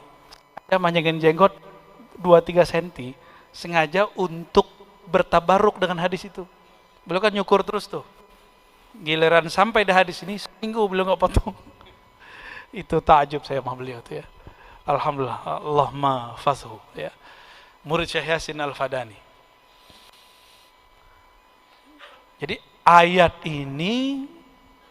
dia manjangin jenggot 2-3 cm, sengaja untuk bertabaruk dengan hadis itu. Beliau kan nyukur terus tuh. Giliran sampai di hadis ini, seminggu beliau nggak potong. Itu takjub saya sama beliau tuh ya. Alhamdulillah, Allahumma fazhu ya. Murid Syekh Yasin Al-Fadani. Jadi ayat ini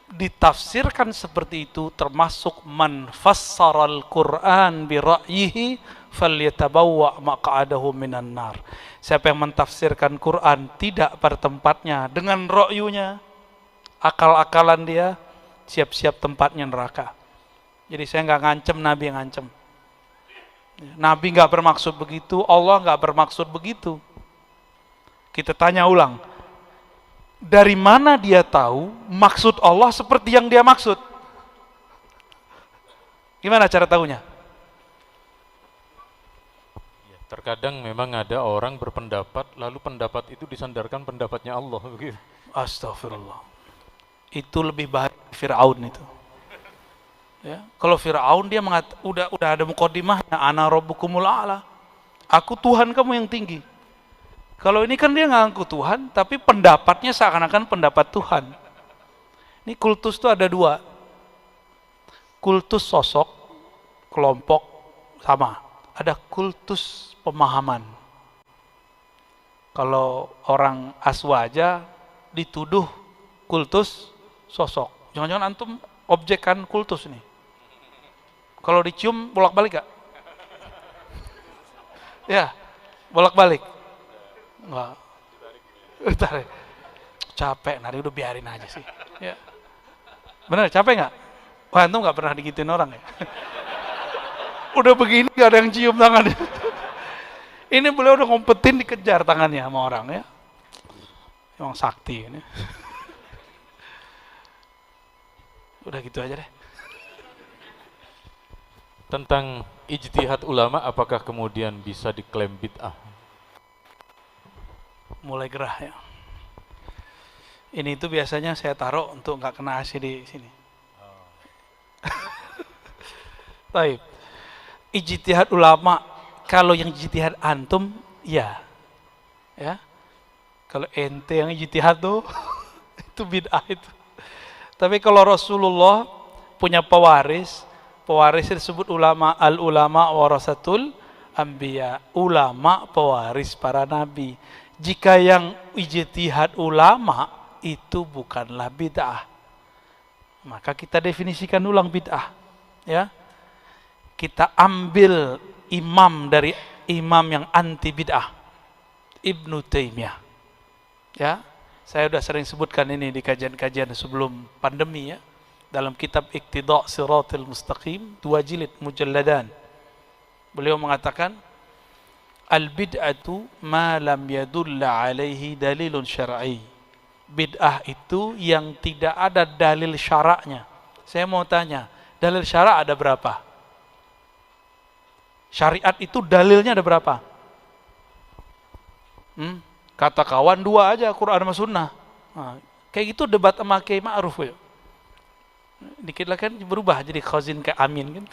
ditafsirkan seperti itu, termasuk man fassaral Qur'an bi ra'yihi falyatabawwa maq'adahu minan nar. Siapa yang mentafsirkan Quran tidak pada tempatnya dengan ra'yunya, akal-akalan dia, siap-siap tempatnya neraka. Jadi saya nggak ngancem, Nabi yang ngancem. Nabi nggak bermaksud begitu, Allah nggak bermaksud begitu. Kita tanya ulang, dari mana dia tahu maksud Allah seperti yang dia maksud? Gimana cara tahunya? Terkadang memang ada orang berpendapat, lalu pendapat itu disandarkan pendapatnya Allah begitu. Astagfirullah. Itu lebih bahaya Fir'aun itu. Ya, kalau Fir'aun dia udah ada muqaddimahnya, ana rabbukumul a'la. Aku Tuhan kamu yang tinggi. Kalau ini kan dia ngaku Tuhan, tapi pendapatnya seakan-akan pendapat Tuhan. Ini kultus itu ada 2. Kultus sosok, kelompok, sama. Ada kultus pemahaman. Kalau orang aswaja dituduh kultus sosok. Jangan-jangan antum objekkan kultus nih. Kalau dicium bolak-balik gak? Ya, bolak-balik. Enggak. Tarik. Capek, nari udah biarin aja sih. Ya. Bener, capek nggak? Wah, antum nggak pernah digituin orang ya? Udah begini gak ada yang cium tangannya. Ini beliau udah ngumpetin, dikejar tangannya sama orang ya. Emang sakti ini. Udah gitu aja deh. tentang ijtihad ulama, apakah kemudian bisa diklaim bid'ah? Mulai gerah ya. Ini itu biasanya saya taruh untuk nggak kena AC di sini. Baik. Ijtihad ulama, kalau yang ijtihad antum, ya. Ya. Kalau ente yang ijtihad tuh itu bid'ah itu. Tapi kalau Rasulullah punya pewaris disebut ulama, al ulama warasatul anbiya, ulama pewaris para nabi. Jika yang ijtihad ulama itu bukanlah bid'ah, maka kita definisikan ulang bid'ah, ya. Kita ambil imam dari imam yang anti bid'ah, Ibnu Taimiyah, ya. Saya sudah sering sebutkan ini di kajian-kajian sebelum pandemi, ya, dalam kitab Iqtida' Shiratal Mustaqim, 2 jilid mujalladan. Beliau mengatakan, al-bid'atu ma lam yadulla alaihi dalilun syar'i. Bid'ah itu yang tidak ada dalil syaraknya. Saya mau tanya, dalil syarak ada berapa? Syariat itu dalilnya ada berapa? Kata kawan 2 aja, Quran sama Sunnah. Nah, kayak gitu debat sama Kiai Ma'ruf ya. Dikit lah kan berubah jadi khazin ke Amin kan.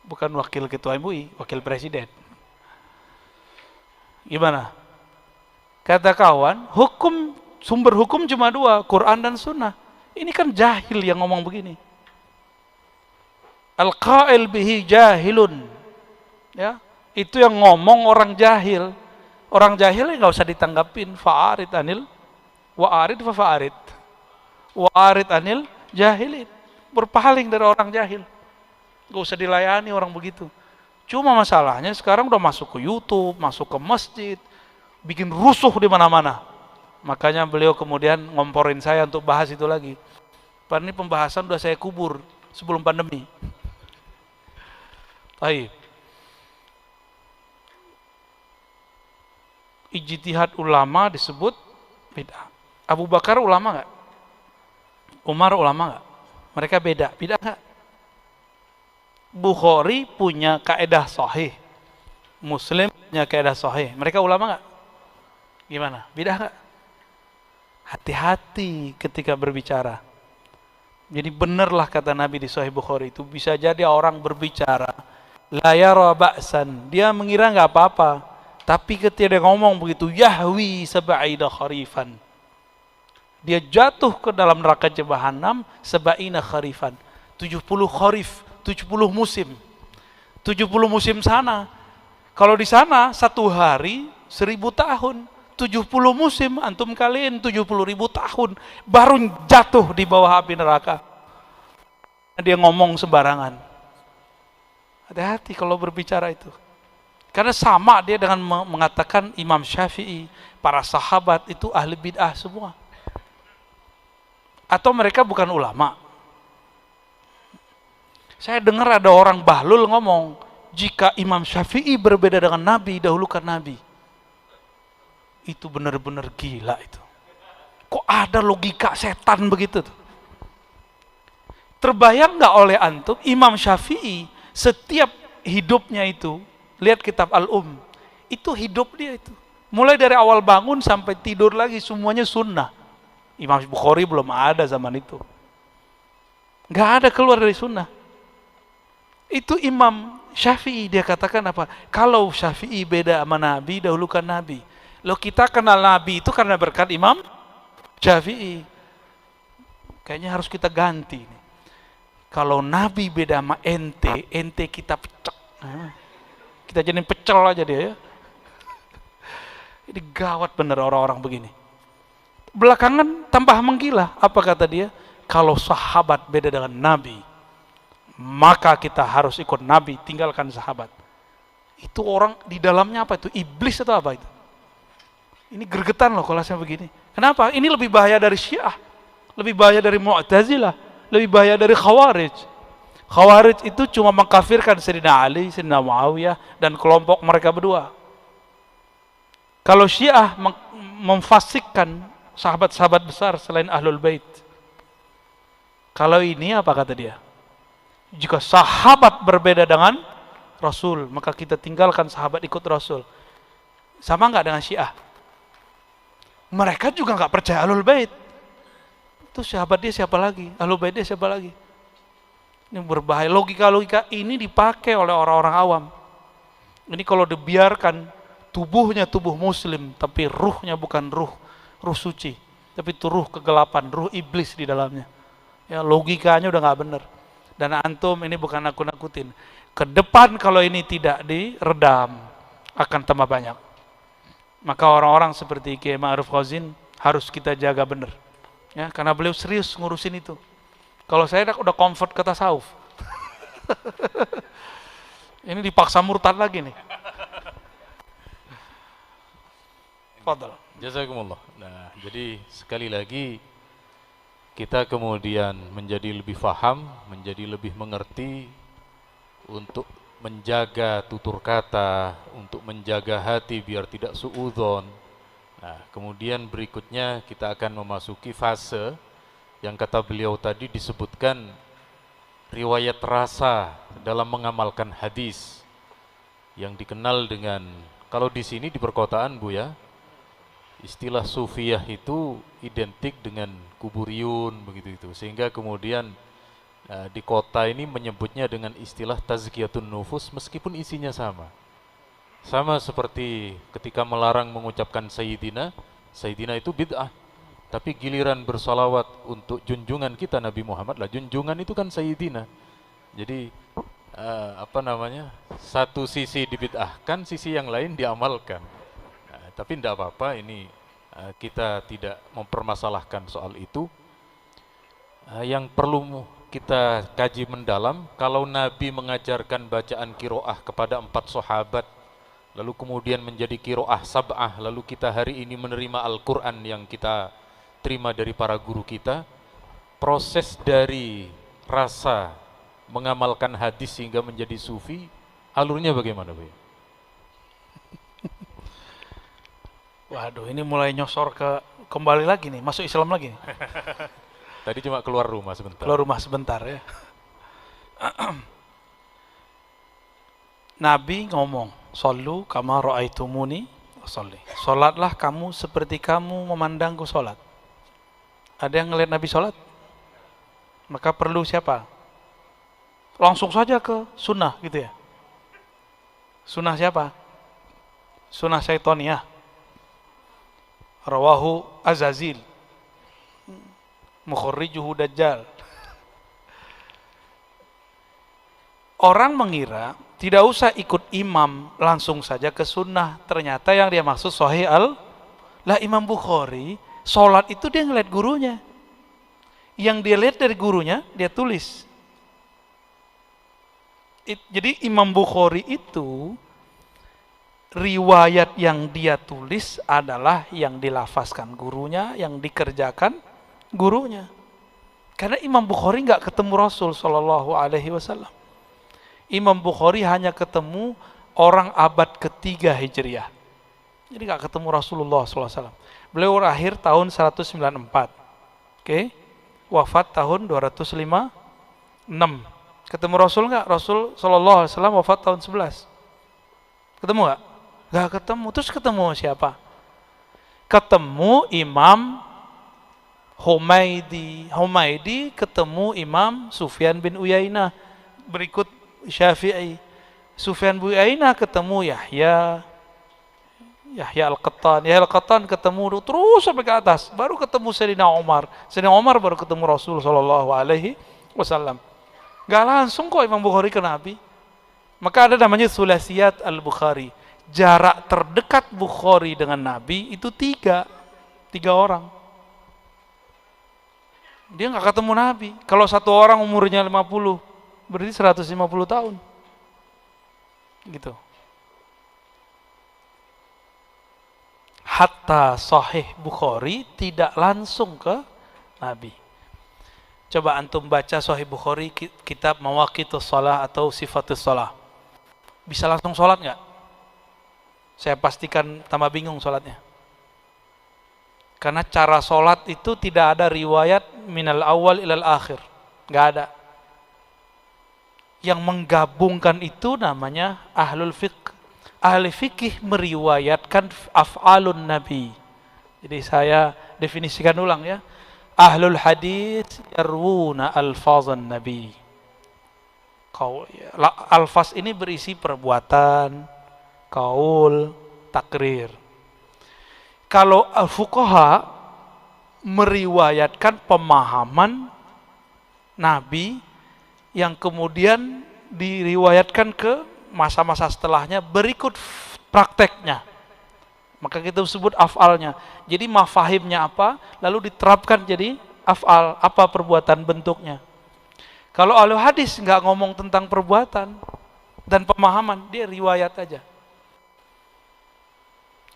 Bukan wakil ketua MUI, wakil presiden. Gimana? Kata kawan, sumber hukum cuma 2, Quran dan Sunnah. Ini kan jahil yang ngomong begini. Al-qail bihi jahilun. Ya, itu yang ngomong orang jahil. Orang jahil nggak usah ditanggapin. Fa'arid anil wa'arid fa'arid. Wa'arid anil jahilin. Berpaling dari orang jahil. Nggak usah dilayani orang begitu. Cuma masalahnya sekarang udah masuk ke YouTube, masuk ke masjid, bikin rusuh di mana-mana. Makanya beliau kemudian ngomporin saya untuk bahas itu lagi. Padahal ini pembahasan udah saya kubur sebelum pandemi. Baik. Ijtihad ulama disebut bid'ah. Abu Bakar ulama nggak? Umar ulama nggak? Mereka beda. Bid'ah nggak? Bukhari punya kaidah sahih, Muslim punya kaidah sahih. Mereka ulama nggak? Gimana? Bid'ah nggak? Hati-hati ketika berbicara. Jadi benarlah kata Nabi di Sahih Bukhari itu, bisa jadi orang berbicara la yara ba'san, dia mengira nggak apa-apa, tapi ketika dia ngomong begitu, yahwi sab'ina kharifan, dia jatuh ke dalam neraka jahanam sab'ina kharifan, 70 kharif, 70 musim. 70 musim sana. Kalau di sana 1 hari 1000 tahun. 70 musim antum kalian 70.000 tahun baru jatuh di bawah api neraka. Dia ngomong sembarangan. Hati-hati kalau berbicara itu. Karena sama dia dengan mengatakan Imam Syafi'i, para sahabat itu ahli bid'ah semua. Atau mereka bukan ulama. Saya dengar ada orang bahlul ngomong, jika Imam Syafi'i berbeda dengan Nabi, dahulukan Nabi. Itu benar-benar gila itu. Kok ada logika setan begitu tuh? Terbayang nggak oleh antum, Imam Syafi'i setiap hidupnya itu, lihat kitab Al-Um, itu hidup dia itu. Mulai dari awal bangun sampai tidur lagi semuanya sunnah. Imam Bukhari belum ada zaman itu. Nggak ada keluar dari sunnah. Itu Imam Syafi'i, dia katakan apa? Kalau Syafi'i beda sama Nabi, dahulukan Nabi. Loh, kita kenal Nabi itu karena berkat Imam Syafi'i. Kayaknya harus kita ganti. Kalau Nabi beda sama ente kita pecek. Kita jadiin pecel aja dia ya. Ini gawat bener orang-orang begini. Belakangan tambah menggila. Apa kata dia? Kalau sahabat beda dengan Nabi, maka kita harus ikut Nabi, tinggalkan sahabat. Itu orang di dalamnya apa itu? Iblis atau apa itu? Ini gergetan loh kalau saya begini. Kenapa? Ini lebih bahaya dari Syiah, lebih bahaya dari Mu'tazilah, lebih bahaya dari Khawarij. Khawarij itu cuma mengkafirkan Sayyidina Ali, Sayyidina Muawiyah, dan kelompok mereka berdua. Kalau Syiah memfasikkan sahabat-sahabat besar selain Ahlul Bait. Kalau ini apa kata dia? Jika sahabat berbeda dengan Rasul, maka kita tinggalkan sahabat ikut Rasul. Sama nggak dengan Syiah? Mereka juga nggak percaya Ahlul Bait. Itu sahabat dia siapa lagi? Ahlul Bait dia siapa lagi? Ini berbahaya. Logika-logika ini dipakai oleh orang-orang awam. Ini kalau dibiarkan, tubuhnya tubuh muslim, tapi ruhnya bukan ruh suci, tapi itu ruh kegelapan, ruh iblis di dalamnya. Ya, logikanya udah nggak benar. Dan antum, ini bukan nakut-nakutin. Ke depan kalau ini tidak diredam, akan tambah banyak. Maka orang-orang seperti Kiai Ma'ruf Qasim harus kita jaga benar. Ya, karena beliau serius ngurusin itu. Kalau saya udah comfort ke tasawuf. Ini dipaksa murtad lagi nih. Fadal. Jazakumullah. Nah, jadi sekali lagi kita kemudian menjadi lebih faham, menjadi lebih mengerti untuk menjaga tutur kata, untuk menjaga hati biar tidak suudzon. Nah, kemudian berikutnya kita akan memasuki fase yang kata beliau tadi disebutkan riwayat rasa dalam mengamalkan hadis yang dikenal dengan, kalau di sini di perkotaan Bu ya, istilah sufiyah itu identik dengan kuburiyun begitu itu, sehingga kemudian di kota ini menyebutnya dengan istilah tazkiyatun nufus meskipun isinya sama. Sama seperti ketika melarang mengucapkan sayyidina, sayyidina itu bid'ah. Tapi giliran bersalawat untuk junjungan kita Nabi Muhammad lah, junjungan itu kan sayyidina. Jadi satu sisi dibid'ahkan, sisi yang lain diamalkan. Tapi tidak apa-apa, ini kita tidak mempermasalahkan soal itu. Yang perlu kita kaji mendalam, kalau Nabi mengajarkan bacaan kiroah kepada 4 sahabat, lalu kemudian menjadi kiroah sab'ah, lalu kita hari ini menerima Al-Quran yang kita terima dari para guru kita, proses dari rasa mengamalkan hadis sehingga menjadi sufi, alurnya bagaimana Bu? Waduh, ini mulai nyosor kembali lagi nih, masuk Islam lagi nih. Tadi cuma keluar rumah sebentar. Keluar rumah sebentar ya. Nabi ngomong, "Shallu kama ra'aitumuni sholli." Salatlah kamu seperti kamu memandangku salat. Ada yang ngelihat Nabi salat? Maka perlu siapa? Langsung saja ke sunnah gitu ya. Sunnah siapa? Sunnah syaitoniyah. Rawahu Azazil, mukhrijuhu Dajjal. Orang mengira tidak usah ikut imam, langsung saja ke sunnah. Ternyata yang dia maksud sahih lah Imam Bukhari, sholat itu dia ngeliat gurunya. Yang dia lihat dari gurunya, dia tulis. Jadi Imam Bukhari itu riwayat yang dia tulis adalah yang dilafazkan gurunya, yang dikerjakan gurunya. Karena Imam Bukhari nggak ketemu Rasul Shallallahu Alaihi Wasallam. Imam Bukhari hanya ketemu orang abad ketiga Hijriah. Jadi nggak ketemu Rasulullah SAW. Beliau lahir tahun 194. Oke. Wafat tahun 256. Ketemu Rasul nggak? Rasul Shallallahu Alaihi Wasallam wafat tahun 11. Ketemu nggak? Nggak ketemu. Terus ketemu siapa? Ketemu Imam Humaidi. Humaidi ketemu Imam Sufyan bin Uyainah. Berikut Syafi'i. Sufyan bin Uyainah ketemu Yahya Al-Qattan. Yahya Al-Qattan ketemu terus sampai ke atas. Baru ketemu Sayyidina Umar. Sayyidina Umar baru ketemu Rasul Sallallahu Alaihi Wasallam. Gak langsung kok Imam Bukhari ke Nabi. Maka ada namanya Sulasiyat Al-Bukhari. Jarak terdekat Bukhari dengan Nabi itu tiga orang. Dia gak ketemu Nabi. Kalau satu orang umurnya 50, berarti 150 tahun. Gitu. Hatta Sahih Bukhari tidak langsung ke Nabi. Coba antum baca Sahih Bukhari, kitab Mawaqitus Shalah atau Sifatus Shalah. Bisa langsung sholat nggak? Saya pastikan tambah bingung sholatnya. Karena cara sholat itu tidak ada riwayat minal awal ilal akhir. Nggak ada. Yang menggabungkan itu namanya ahlul fiqh. Ahli fikih meriwayatkan af'alun Nabi. Jadi saya definisikan ulang ya. Ahlul hadis yarwuna alfazan Nabi. Alfaz ini berisi perbuatan, kaul, takrir. Kalau al-fuqaha meriwayatkan pemahaman Nabi yang kemudian diriwayatkan ke masa-masa setelahnya berikut prakteknya. Maka kita sebut af'alnya. Jadi mafahimnya apa, lalu diterapkan jadi af'al, apa perbuatan bentuknya. Kalau ahli hadis nggak ngomong tentang perbuatan dan pemahaman, dia riwayat aja.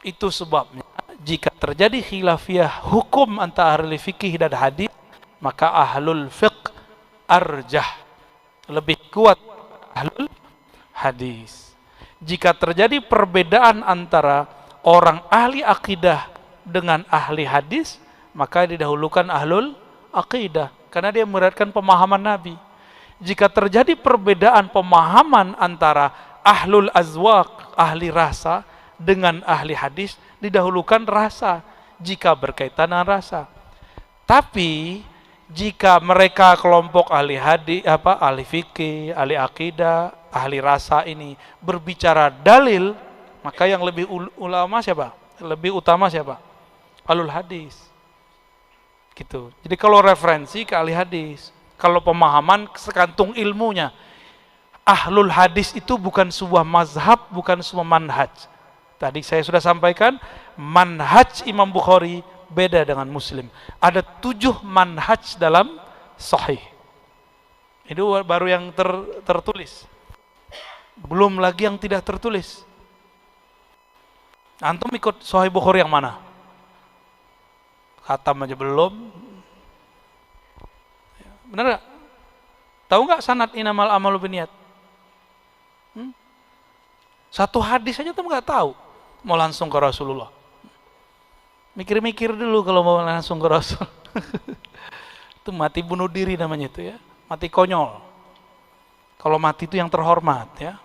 Itu sebabnya jika terjadi khilafiyah hukum antara ahli fikih dan hadis, maka ahlul fiqh arjah, lebih kuat ahlul hadis. Jika terjadi perbedaan antara orang ahli akidah dengan ahli hadis, maka didahulukan ahlul akidah karena dia meriwayatkan pemahaman Nabi. Jika terjadi perbedaan pemahaman antara ahlul azwaq, ahli rasa, dengan ahli hadis, didahulukan rasa jika berkaitan dengan rasa. Tapi jika mereka kelompok ahli hadis, ahli fikih, ahli akidah, ahli rasa ini berbicara dalil, maka yang lebih ulama siapa? Lebih utama siapa? Ahlul hadis. Gitu. Jadi kalau referensi ke ahli hadis, kalau pemahaman sekantung ilmunya. Ahlul hadis itu bukan sebuah mazhab, bukan sebuah manhaj. Tadi saya sudah sampaikan, manhaj Imam Bukhari beda dengan Muslim. Ada 7 manhaj dalam Sahih. Itu baru yang tertulis. Belum lagi yang tidak tertulis. Antum ikut Sahih Bukhari yang mana? Khatam aja belum. Benar gak? Tahu nggak sanad inamal amalu binniyat? Satu hadis aja tuh nggak tahu. Mau langsung ke Rasulullah. Mikir-mikir dulu kalau mau langsung ke Rasul. Itu mati bunuh diri namanya itu ya. Mati konyol. Kalau mati itu yang terhormat ya.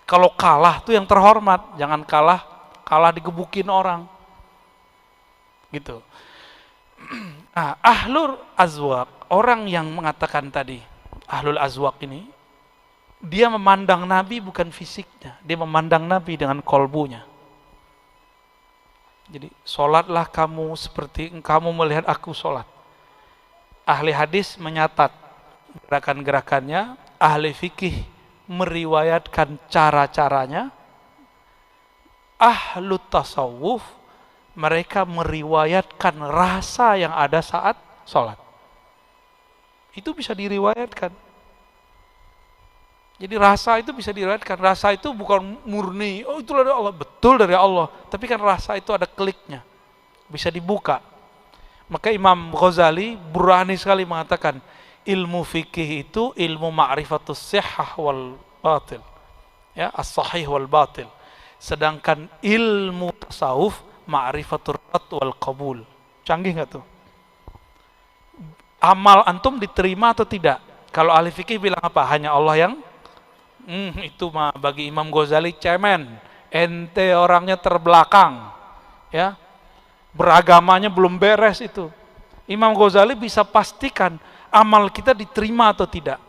Kalau kalah tuh yang terhormat. Jangan kalah digebukin orang. Gitu. Nah, ahlul azwaq, orang yang mengatakan tadi, ahlul azwaq ini, dia memandang Nabi bukan fisiknya, dia memandang Nabi dengan kolbunya. Jadi, sholatlah kamu seperti kamu melihat aku sholat. Ahli hadis menyatat gerakan-gerakannya, ahli fikih meriwayatkan cara-caranya, ahlu tasawuf mereka meriwayatkan rasa yang ada saat sholat. Itu bisa diriwayatkan. Jadi rasa itu bisa diriwayatkan. Rasa itu bukan murni, oh itulah dari Allah, betul dari Allah. Tapi kan rasa itu ada kliknya, bisa dibuka. Maka Imam Ghazali berani sekali mengatakan, ilmu fikih itu ilmu ma'rifatus sihhah wal batil. Ya, as-sahih wal batil. Sedangkan ilmu tasawuf ma'rifatur rad wal qabul. Canggih nggak tuh? Amal antum diterima atau tidak? Kalau ahli fikih bilang apa? Hanya Allah yang itu mah bagi Imam Ghazali cemen. Ente orangnya terbelakang. Ya. Beragamanya belum beres itu. Imam Ghazali bisa pastikan amal kita diterima atau tidak.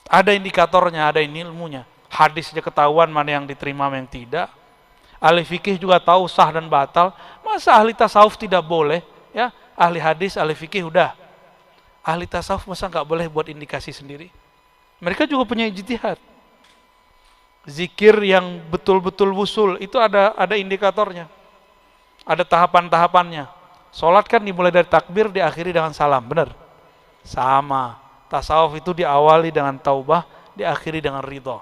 Ada indikatornya, ada ilmunya. Hadis aja ketahuan mana yang diterima, mana yang tidak. Ahli fikih juga tahu sah dan batal. Masa ahli tasawuf tidak boleh? Ya, ahli hadis, ahli fikih udah. Ahli tasawuf masa nggak boleh buat indikasi sendiri? Mereka juga punya ijtihad. Zikir yang betul-betul wusul itu ada indikatornya. Ada tahapan-tahapannya. Salat kan dimulai dari takbir, diakhiri dengan salam, benar? Sama. Tasawuf itu diawali dengan taubah, diakhiri dengan ridha.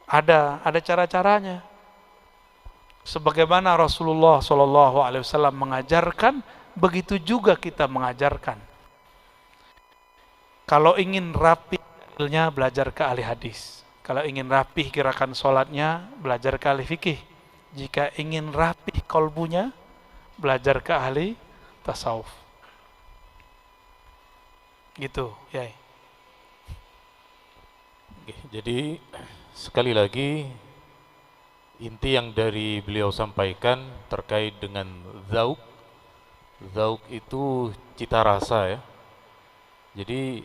Ada cara-caranya. Sebagaimana Rasulullah SAW mengajarkan, begitu juga kita mengajarkan. Kalau ingin rapi dalilnya, belajar ke ahli hadis. Kalau ingin rapih gerakan sholatnya, belajar ke ahli fikih. Jika ingin rapih kolbunya, belajar ke ahli tasawuf. Gitu, ya. Oke, jadi sekali lagi inti yang dari beliau sampaikan terkait dengan zauk. Zauk itu cita rasa ya. Jadi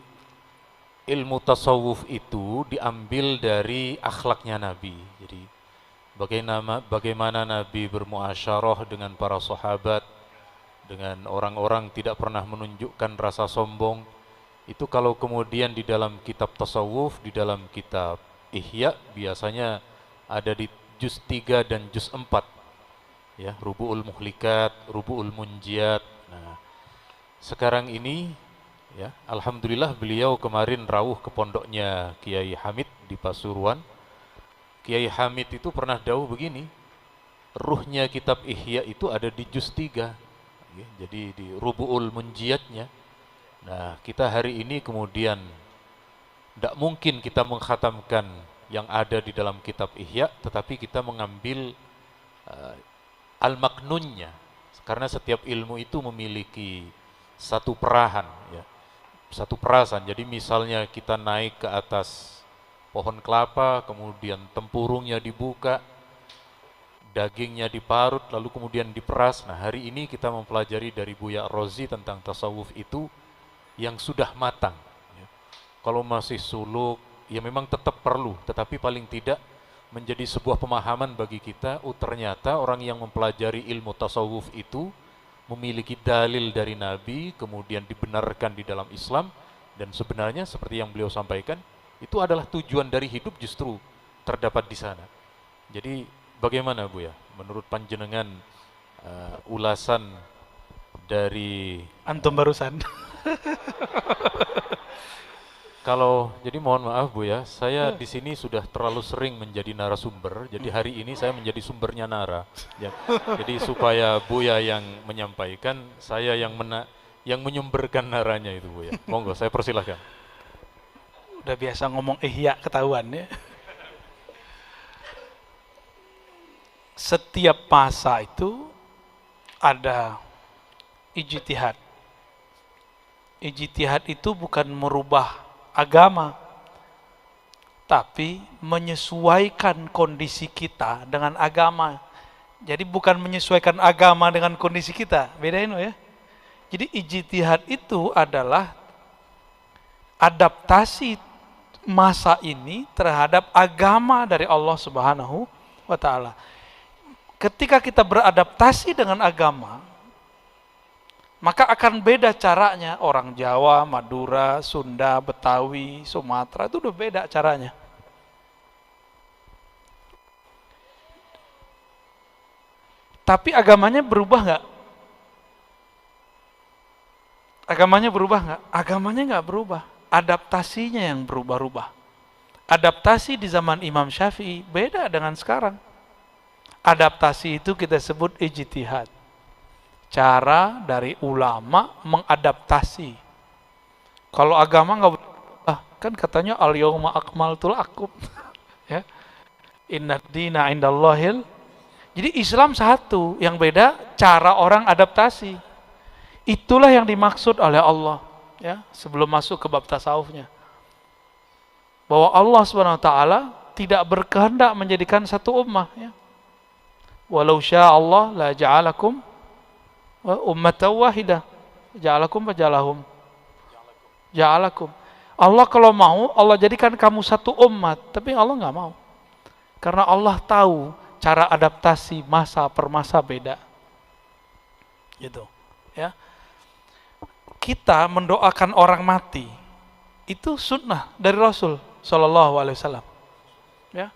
ilmu tasawuf itu diambil dari akhlaknya Nabi. Jadi bagaimana Nabi bermuasyarah dengan para sahabat, dengan orang-orang tidak pernah menunjukkan rasa sombong. Itu kalau kemudian di dalam kitab tasawuf, di dalam kitab Ihya biasanya ada di juz 3 dan juz 4. Ya, Rubu'ul Muhlikat, Rubu'ul Munjiat. Nah, sekarang ini ya, alhamdulillah beliau kemarin rawuh ke pondoknya Kiai Hamid di Pasuruan. Kiai Hamid itu pernah dawuh begini, ruhnya kitab Ihya itu ada di juz 3. Ya, jadi di Rubu'ul Munjiatnya. Nah, kita hari ini kemudian tidak mungkin kita mengkhatamkan yang ada di dalam kitab Ihya, tetapi kita mengambil al-maknunnya, karena setiap ilmu itu memiliki satu perahan, ya, satu perasan. Jadi misalnya kita naik ke atas pohon kelapa, kemudian tempurungnya dibuka, dagingnya diparut, lalu kemudian diperas. Nah, hari ini kita mempelajari dari Buya Rozi tentang tasawuf itu yang sudah matang. Ya. Kalau masih suluk, ya memang tetap perlu, tetapi paling tidak menjadi sebuah pemahaman bagi kita, ternyata orang yang mempelajari ilmu tasawuf itu memiliki dalil dari Nabi, kemudian dibenarkan di dalam Islam, dan sebenarnya seperti yang beliau sampaikan, itu adalah tujuan dari hidup justru terdapat di sana. Jadi bagaimana Bu ya, menurut panjenengan ulasan dari Antum barusan. Kalau jadi mohon maaf Bu ya, saya di sini sudah terlalu sering menjadi narasumber. Jadi hari ini saya menjadi sumbernya nara. Ya. Jadi supaya Buya yang menyampaikan, saya yang menyumberkan naranya itu Bu ya. Monggo saya persilahkan. Udah biasa ngomong ihya ketahuan ya. Setiap masa itu ada ijtihad. Ijtihad itu bukan merubah agama, tapi menyesuaikan kondisi kita dengan agama. Jadi bukan menyesuaikan agama dengan kondisi kita, bedain ya. Jadi ijtihad itu adalah adaptasi masa ini terhadap agama dari Allah Subhanahu wa Ta'ala. Ketika kita beradaptasi dengan agama, maka akan beda caranya. Orang Jawa, Madura, Sunda, Betawi, Sumatera itu udah beda caranya. Tapi agamanya berubah nggak? Agamanya berubah nggak? Agamanya nggak berubah. Adaptasinya yang berubah-ubah. Adaptasi di zaman Imam Syafi'i beda dengan sekarang. Adaptasi itu kita sebut ijtihad. Cara dari ulama mengadaptasi. Kalau agama nggak berubah, kan katanya al-yauma akmaltu lakum. Ya. Inna dina indallahil. Jadi Islam satu, yang beda cara orang adaptasi. Itulah yang dimaksud oleh Allah, ya, sebelum masuk ke bab tasawufnya. Bahwa Allah Subhanahu wa taala tidak berkehendak menjadikan satu ummah, ya. Walau syaa Allah la ja'alakum ummatan wahidah, ja'alakum wa ja'alakum. Allah kalau mau, Allah jadikan kamu satu umat, tapi Allah nggak mau. Karena Allah tahu cara adaptasi masa per masa beda. Gitu, ya. Kita mendoakan orang mati itu sunnah dari Rasul sallallahu alaihi wasallam. Ya.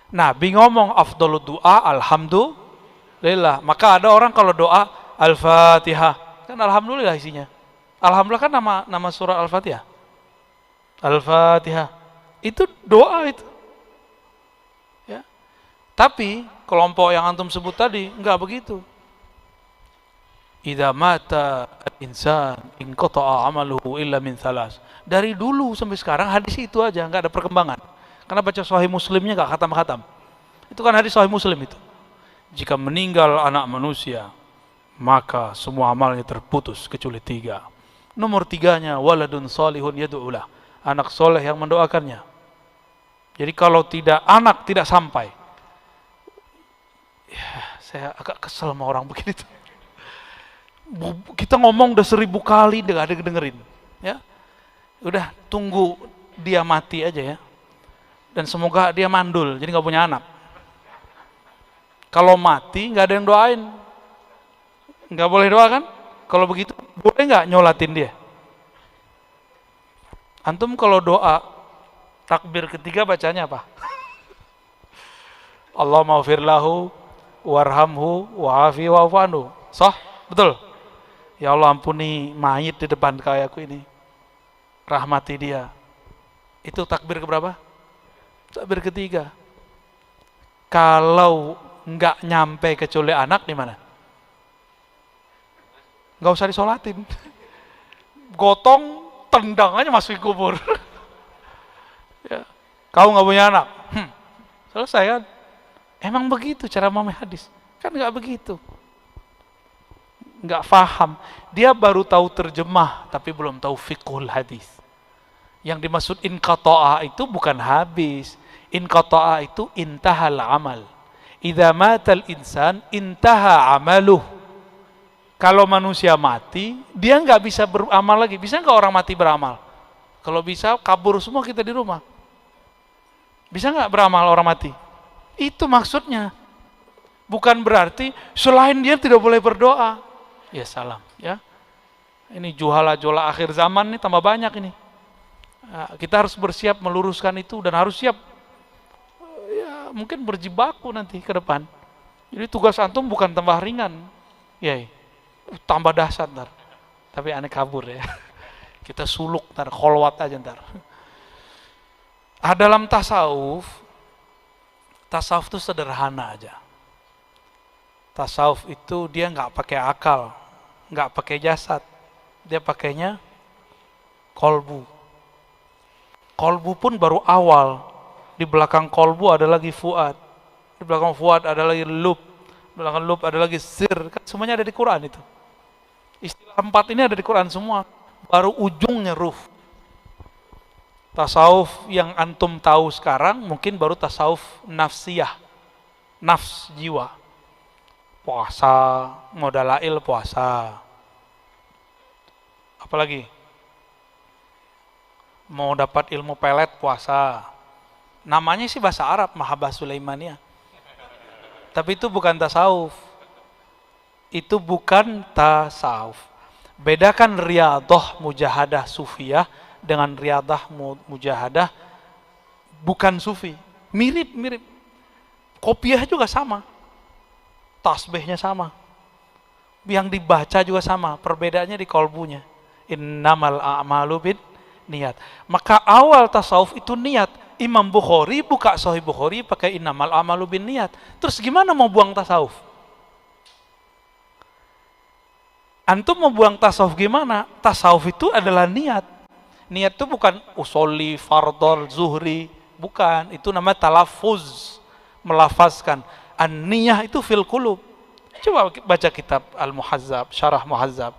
Nabi ngomong afdhalud du'a alhamdulillah. Maka ada orang kalau doa Al-Fatihah, kan alhamdulillah isinya. Alhamdulillah kan nama surah Al-Fatihah. Al-Fatihah. Itu doa itu. Ya. Tapi kelompok yang antum sebut tadi enggak begitu. Idza mata al-insan inqata'a 'amaluhu illa min thalas. Dari dulu sampai sekarang hadis itu aja, enggak ada perkembangan. Karena baca Sahih Muslimnya enggak khatam-khatam. Itu kan hadis Sahih Muslim itu. Jika meninggal anak manusia, maka semua amalnya terputus kecuali 3. Nomor 3-nya waladun salihun yad'ulah, anak soleh yang mendoakannya. Jadi kalau tidak anak tidak sampai. Ya, saya agak kesel sama orang begini tuh. Kita ngomong udah 1000 kali nggak ada dengerin, ya. Udah tunggu dia mati aja ya. Dan semoga dia mandul, jadi nggak punya anak. Kalau mati nggak ada yang doain, nggak boleh doa kan? Kalau begitu boleh nggak nyolatin dia? Antum kalau doa takbir ketiga bacanya apa? Allahumma ghfir lahu warhamhu wa'afi wa'fu anhu. Sah? Betul? Ya Allah ampuni mayit di depan kayaku ini. Rahmati dia. Itu takbir keberapa? Takbir ketiga. Kalau nggak nyampe kecuali anak di mana? Nggak usah disolatin. Gotong, tendang aja masuk kubur. Ya. Kau nggak punya anak? Selesai kan? Emang begitu cara memahami hadis? Kan nggak begitu. Nggak faham. Dia baru tahu terjemah, tapi belum tahu fiqhul hadis. Yang dimaksud inqata'a itu bukan habis. Inqata'a itu intahal amal. Idza matal insan intaha amaluh. Kalau manusia mati, dia nggak bisa beramal lagi. Bisa nggak orang mati beramal? Kalau bisa, kabur semua kita di rumah. Bisa nggak beramal orang mati? Itu maksudnya. Bukan berarti selain dia tidak boleh berdoa. Ya salam, ya. Ini juhala-juhala akhir zaman nih tambah banyak ini. Nah, kita harus bersiap meluruskan itu dan harus siap. Ya, mungkin berjibaku nanti ke depan. Jadi tugas antum bukan tambah ringan, ya, tambah dahsyat ntar. Tapi aneh kabur ya. Kita suluk ntar, kholwat aja ntar. Dalam tasawuf itu sederhana aja. Tasawuf itu dia nggak pakai akal, nggak pakai jasad, dia pakainya kolbu. Kolbu pun baru awal. Di belakang kolbu ada lagi fuad, di belakang fuad ada lagi lub, di belakang lub ada lagi sir. Kan semuanya ada di Quran itu. Istilah 4 ini ada di Quran semua. Baru ujungnya ruh. Tasawuf yang antum tahu sekarang mungkin baru tasawuf nafsiyah, nafs jiwa. Puasa, modalail puasa. Apalagi? Mau dapat ilmu pelet puasa. Namanya sih bahasa Arab, Mahabbah Sulaimaniyah. Tapi itu bukan tasawuf. Itu bukan tasawuf. Bedakan riyadah mujahadah sufiyah dengan riyadah mujahadah bukan sufi. Mirip-mirip. Kopiah juga sama. Tasbihnya sama. Yang dibaca juga sama. Perbedaannya di kolbunya. Innamal a'malu bin niat. Maka awal tasawuf itu niat. Imam Bukhari buka Sahih Bukhari pakai innamal a'malu bin niat. Terus gimana mau buang tasawuf? Antum mau buang tasawuf gimana? Tasawuf itu adalah niat. Niat itu bukan usoli, fardol, zuhri. Bukan. Itu namanya talafuz. Melafazkan. An-niyah itu fil qulub. Coba baca kitab Al-Muhazzab, Syarah Muhazzab.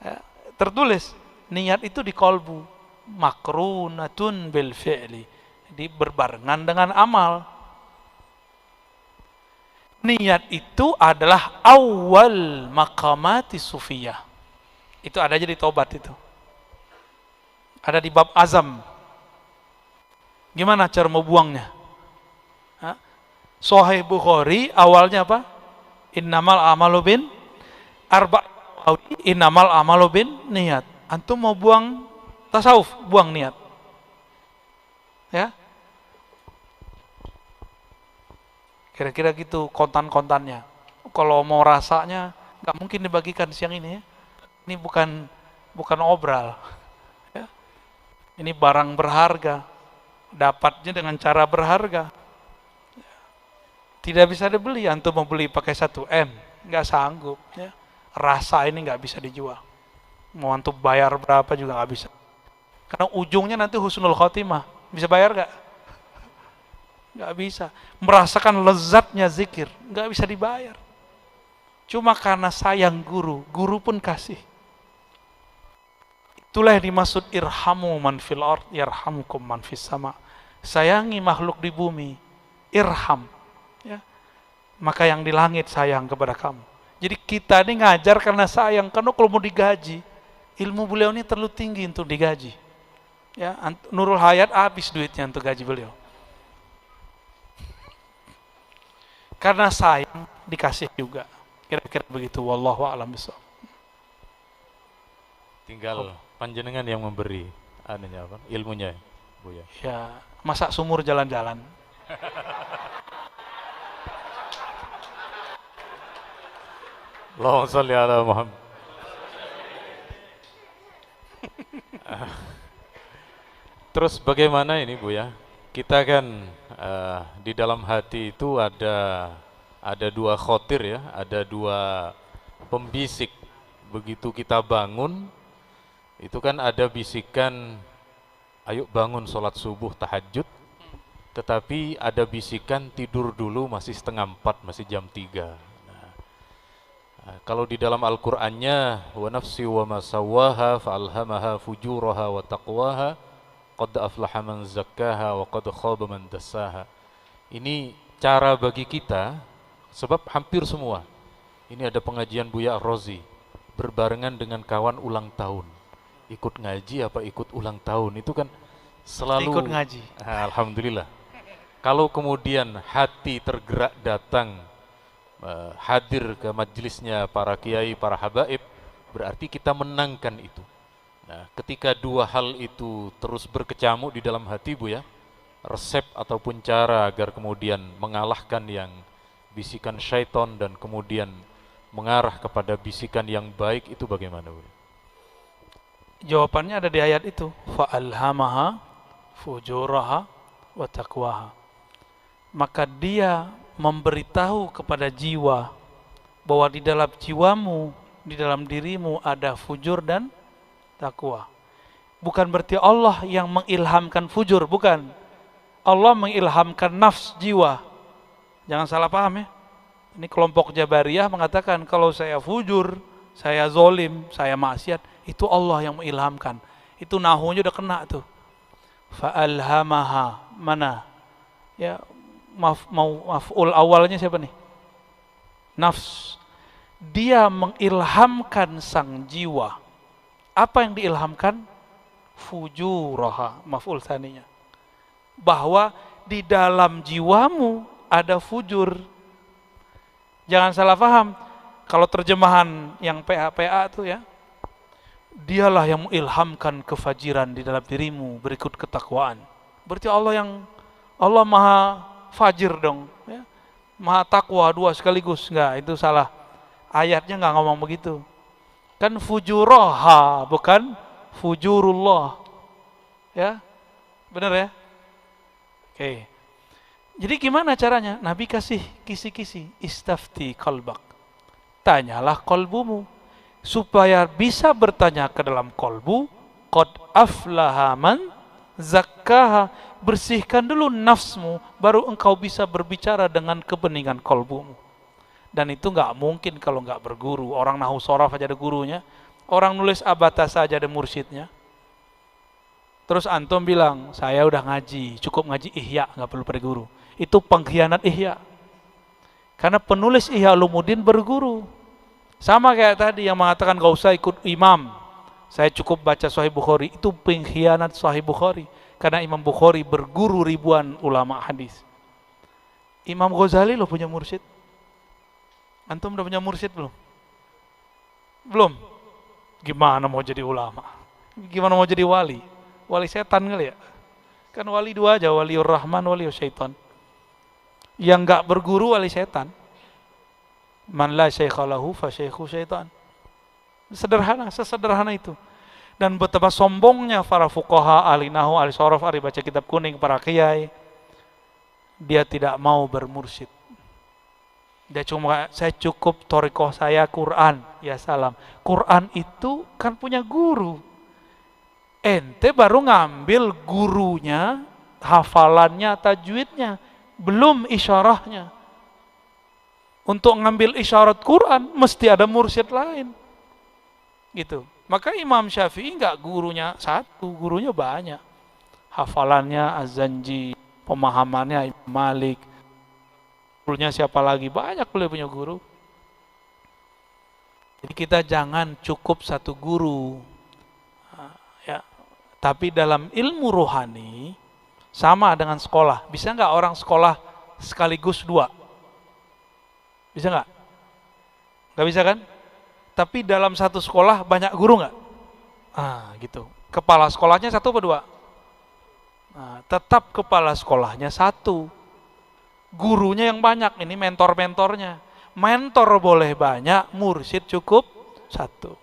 Ya, tertulis, niat itu di kolbu. Makrunatun bil fi'li. Jadi berbarengan dengan amal. Niat itu adalah awal maqamati sufiyah. Itu ada aja di Tobat itu. Ada di bab azam. Gimana cara mau buangnya? Sahih Bukhari awalnya apa? Innamal a'malu bin innamal a'malu bin niat. Antum mau buang tasawuf, buang niat. Ya. Kira-kira gitu kontan-kontannya. Kalau mau rasanya nggak mungkin dibagikan siang ini ya. Ini bukan obral. Ya. Ini barang berharga. Dapatnya dengan cara berharga. Tidak bisa dibeli, antum mau beli pakai 1 M, nggak sanggup. Ya. Rasa ini nggak bisa dijual. Mau antum bayar berapa juga nggak bisa. Karena ujungnya nanti husnul khotimah. Bisa bayar nggak? Nggak bisa. Merasakan lezatnya zikir, nggak bisa dibayar. Cuma karena sayang guru, guru pun kasih. Itulah yang dimaksud irhamu man fil ard, yarhamkum man fis sama. sayangi makhluk di bumi, irham, ya. Maka yang di langit sayang kepada kamu. Jadi kita ini ngajar karena sayang, karena kalau mau digaji, ilmu beliau ini terlalu tinggi untuk digaji. Ya, Nurul Hayat habis duitnya untuk gaji beliau. Karena sayang dikasih juga. Kira-kira begitu. Wallahu a'lam bishawab. Tinggal panjenengan yang memberi ilmunya, Buya. Ya, masa sumur jalan-jalan. Allahumma sholli ala Muhammad. Terus bagaimana ini, Buya? Kita kan di dalam hati itu ada dua khotir, ya, ada dua pembisik. Begitu kita bangun, itu kan ada bisikan, ayo bangun sholat subuh tahajud. Tetapi ada bisikan tidur dulu, masih 3:30, masih jam 3. Kalau di dalam Al-Qur'annya, wa nafsi wa ma sawwaha fa'alhamaha fujuraha wa taqwaha qad aflaha man zakkaha wa qad khaba man dassaha. Ini cara bagi kita, sebab hampir semua ini ada pengajian Buya Ar-Razi berbarengan dengan kawan ulang tahun. Ikut ngaji apa ikut ulang tahun, itu kan selalu Ikut ngaji. Alhamdulillah. Kalau kemudian hati tergerak datang hadir ke majelisnya para kiai, para habaib, berarti kita menangkan itu. Nah, ketika dua hal itu terus berkecamuk di dalam hati, Bu, ya, resep ataupun cara agar kemudian mengalahkan yang bisikan syaitan dan kemudian mengarah kepada bisikan yang baik itu bagaimana, Bu? Jawabannya ada di ayat itu. Fa'alhamaha fujuraha wa taqwaha. Maka dia memberitahu kepada jiwa bahwa di dalam jiwamu, di dalam dirimu ada fujur dan takwa. Bukan berarti Allah yang mengilhamkan fujur, bukan. Allah mengilhamkan nafs jiwa. Jangan salah paham, ya. Ini kelompok Jabariyah mengatakan kalau saya fujur, saya zolim, saya maksiat, itu Allah yang mengilhamkan. Itu nahunya udah kena tuh. Fa'alhamaha, mana? Ya, maf'ul awalnya siapa nih? Nafs. Dia mengilhamkan sang jiwa. Apa yang diilhamkan? Fujuraha, maf'ul tsaninya. Bahwa di dalam jiwamu ada fujur. Jangan salah paham. Kalau terjemahan yang PA itu, ya, dialah yang mengilhamkan kefajiran di dalam dirimu berikut ketakwaan. Berarti Allah maha fajir dong, ya. Maha takwa dua sekaligus. Enggak, itu salah. Ayatnya enggak ngomong begitu. Kan fujuraha, bukan fujurullah. Ya. Benar, ya? Oke. Jadi gimana caranya? Nabi kasih kisi-kisi, istafti qalbak. Tanyalah kolbumu supaya bisa bertanya ke dalam kolbu. Qad aflaha man zakkaha. Bersihkan dulu nafsmu, baru engkau bisa berbicara dengan kebeningan kolbumu. Dan itu nggak mungkin kalau nggak berguru. Orang nahu soraf aja ada gurunya, orang nulis abata saja ada mursyidnya. Terus antum bilang, saya udah ngaji, cukup ngaji Ihya, nggak perlu berguru. Itu pengkhianat Ihya. Karena penulis Ihya Ulumuddin berguru. Sama kayak tadi yang mengatakan gak usah ikut imam, saya cukup baca Sahih Bukhari. Itu pengkhianat Sahih Bukhari. Karena Imam Bukhari berguru ribuan ulama hadis. Imam Ghazali loh punya mursyid. Antum udah punya mursyid belum? Belum? Gimana mau jadi ulama? Gimana mau jadi wali? Wali setan kali ya? Kan wali dua aja, waliur rahman, waliur syaitan. Yang gak berguru wali setan. Man la syaikha lahu fa syaikhu syaitan. Sederhana, sesederhana itu. Dan betapa sombongnya para fuqaha, ahli nahu, ahli sorof, ahli baca kitab kuning, para kiai. Dia tidak mau bermursyid. Dia cuma, saya cukup thariqah saya Quran. Ya salam. Quran itu kan punya guru. Ente baru ngambil gurunya, hafalannya, tajwidnya, belum isyarahnya. Untuk ngambil isyarat Quran mesti ada mursyid lain. Gitu. Maka Imam Syafi'i enggak gurunya satu, gurunya banyak. hafalannya Az-Zanji, pemahamannya Imam Malik, gurunya siapa lagi, banyak beliau punya guru. Jadi kita jangan cukup satu guru, ya. Tapi dalam ilmu rohani sama dengan sekolah. Bisa nggak orang sekolah sekaligus dua? Bisa nggak? Nggak bisa kan? Tapi dalam satu sekolah banyak guru nggak? Gitu. Kepala sekolahnya satu apa dua? Tetap kepala sekolahnya satu. Gurunya yang banyak, ini mentor-mentornya. Mentor boleh banyak, mursyid cukup satu.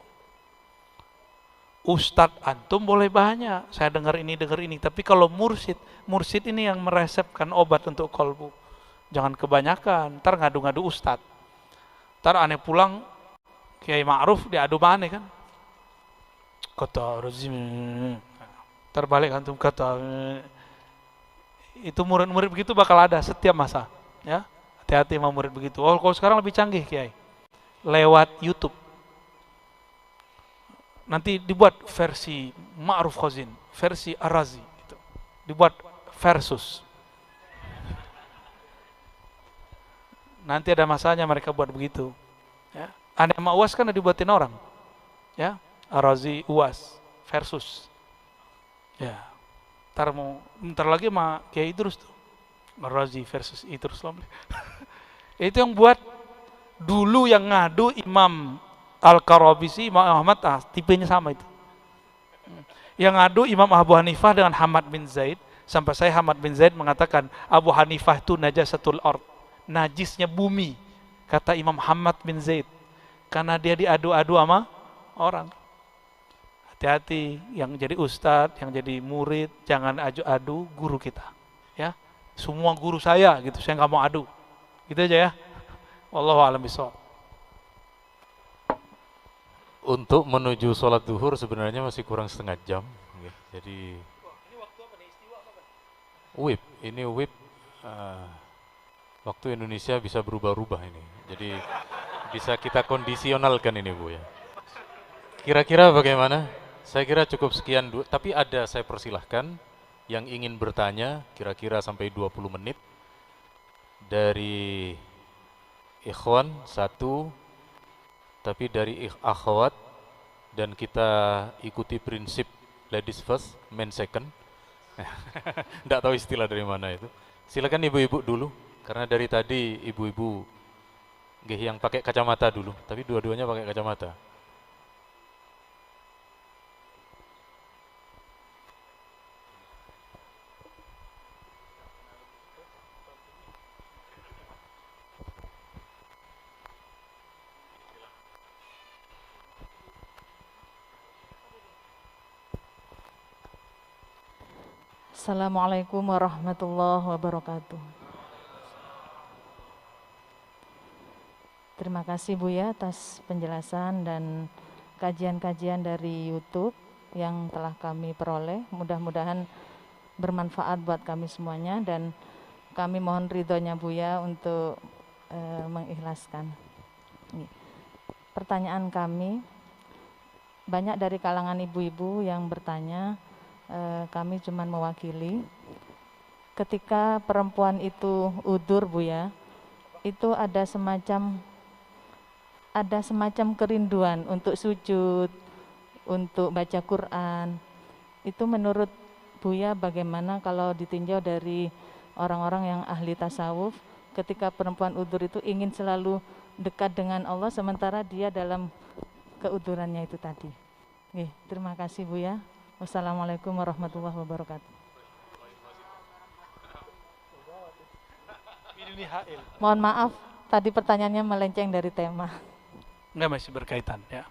Ustadz antum boleh banyak, saya dengar ini. Tapi kalau mursyid ini yang meresepkan obat untuk kolbu. Jangan kebanyakan, ntar ngadu-ngadu ustadz. Ntar aneh pulang, Kiai Ma'ruf diadu mana kan? Kata rezim, terbalik antum kata. Itu murid-murid begitu bakal ada setiap masa, ya. Hati-hati sama murid begitu. Oh, kalau sekarang lebih canggih, Kiai. Lewat YouTube. Nanti dibuat versi Ma'ruf Khazin, versi Ar-Razi gitu. Dibuat versus. Nanti ada masanya mereka buat begitu, ya. Aneh sama UAS kan dibuatin orang, ya. Ar-Razi UAS versus, ya. Ntar lagi sama Kiai Idrus tuh, Ar-Razi versus Idrus. Itu yang buat dulu yang ngadu Imam Al-Karabisi, Imam Ahmad, tipenya sama itu. Yang ngadu Imam Abu Hanifah dengan Hamad bin Zaid, sampai saya Hamad bin Zaid mengatakan Abu Hanifah itu najasatul ard, najisnya bumi, kata Imam Hamad bin Zaid, karena dia diadu-adu sama orang. Hati-hati yang jadi ustadz, yang jadi murid, jangan adu guru kita, ya. Semua guru saya gitu, saya nggak mau adu, gitu aja ya. Wallahu a'lam bishawab. Untuk menuju sholat duhur sebenarnya masih kurang setengah jam. Jadi ini waktu apa nih? Istiwa apa? WIB, ini WIB. Waktu Indonesia bisa berubah-ubah ini. Jadi bisa kita kondisionalkan ini, Bu, ya. Kira-kira bagaimana? Saya kira cukup sekian, tapi ada saya persilahkan yang ingin bertanya kira-kira sampai 20 menit. Dari ikhwan satu, tapi dari akhwat, dan kita ikuti prinsip ladies first, men second. Nggak tahu istilah dari mana itu. Silakan ibu-ibu dulu, karena dari tadi ibu-ibu yang pakai kacamata dulu, tapi dua-duanya pakai kacamata. Assalamualaikum warahmatullahi wabarakatuh. Terima kasih Buya atas penjelasan dan kajian-kajian dari YouTube yang telah kami peroleh. Mudah-mudahan bermanfaat buat kami semuanya, dan kami mohon ridhonya Buya untuk mengikhlaskan. Pertanyaan kami, banyak dari kalangan ibu-ibu yang bertanya, kami cuma mewakili. Ketika perempuan itu udur, Buya, itu ada semacam kerinduan untuk sujud, untuk baca Quran. Itu menurut Buya bagaimana kalau ditinjau dari orang-orang yang ahli tasawuf, ketika perempuan udur itu ingin selalu dekat dengan Allah sementara dia dalam keudurannya itu tadi. Terima kasih Buya. Wassalamualaikum warahmatullahi wabarakatuh. Mohon maaf, tadi pertanyaannya melenceng dari tema. Enggak, masih berkaitan, ya.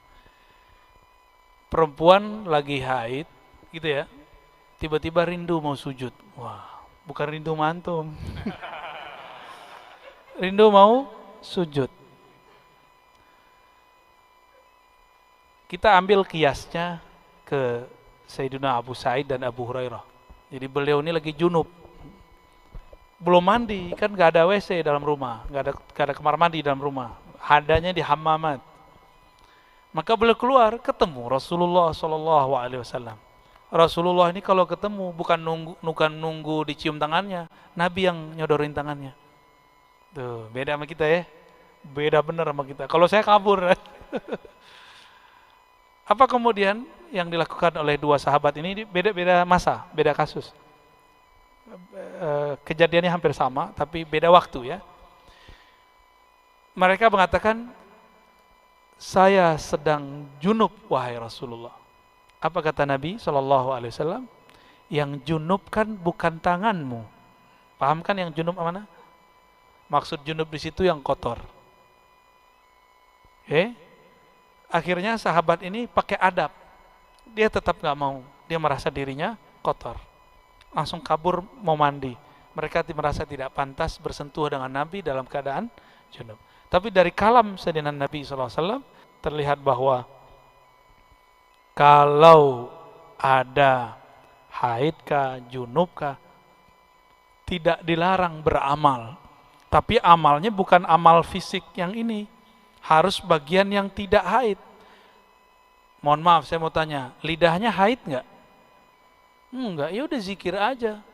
Perempuan lagi haid, gitu ya, tiba-tiba rindu mau sujud. Wah, bukan rindu mantum. Rindu mau sujud. Kita ambil kiasnya ke Sayyidina Abu Sa'id dan Abu Hurairah. Jadi beliau ini lagi junub, belum mandi, kan gak ada WC dalam rumah, gak ada kamar mandi dalam rumah, adanya di hammamat. Maka beliau keluar, ketemu Rasulullah SAW. Rasulullah ini kalau ketemu bukan nunggu dicium tangannya, Nabi yang nyodorin tangannya. Tuh, beda sama kita ya. Beda bener sama kita. Kalau saya kabur. Apa kemudian yang dilakukan oleh dua sahabat ini? Beda-beda masa, beda kasus. Kejadiannya hampir sama, tapi beda waktu ya. Mereka mengatakan, saya sedang junub wahai Rasulullah. Apa kata Nabi SAW? Yang junub kan bukan tanganmu. Paham kan yang junub mana? Maksud junub di situ yang kotor. Akhirnya sahabat ini pakai adab. Dia tetap nggak mau. Dia merasa dirinya kotor. Langsung kabur mau mandi. Mereka merasa tidak pantas bersentuh dengan Nabi dalam keadaan junub. Tapi dari kalam Sayyidina Nabi SAW terlihat bahwa kalau ada haidkah, junubkah, tidak dilarang beramal. Tapi amalnya bukan amal fisik yang ini. Harus bagian yang tidak haid. Mohon maaf, saya mau tanya, lidahnya haid nggak? Enggak, ya udah zikir aja.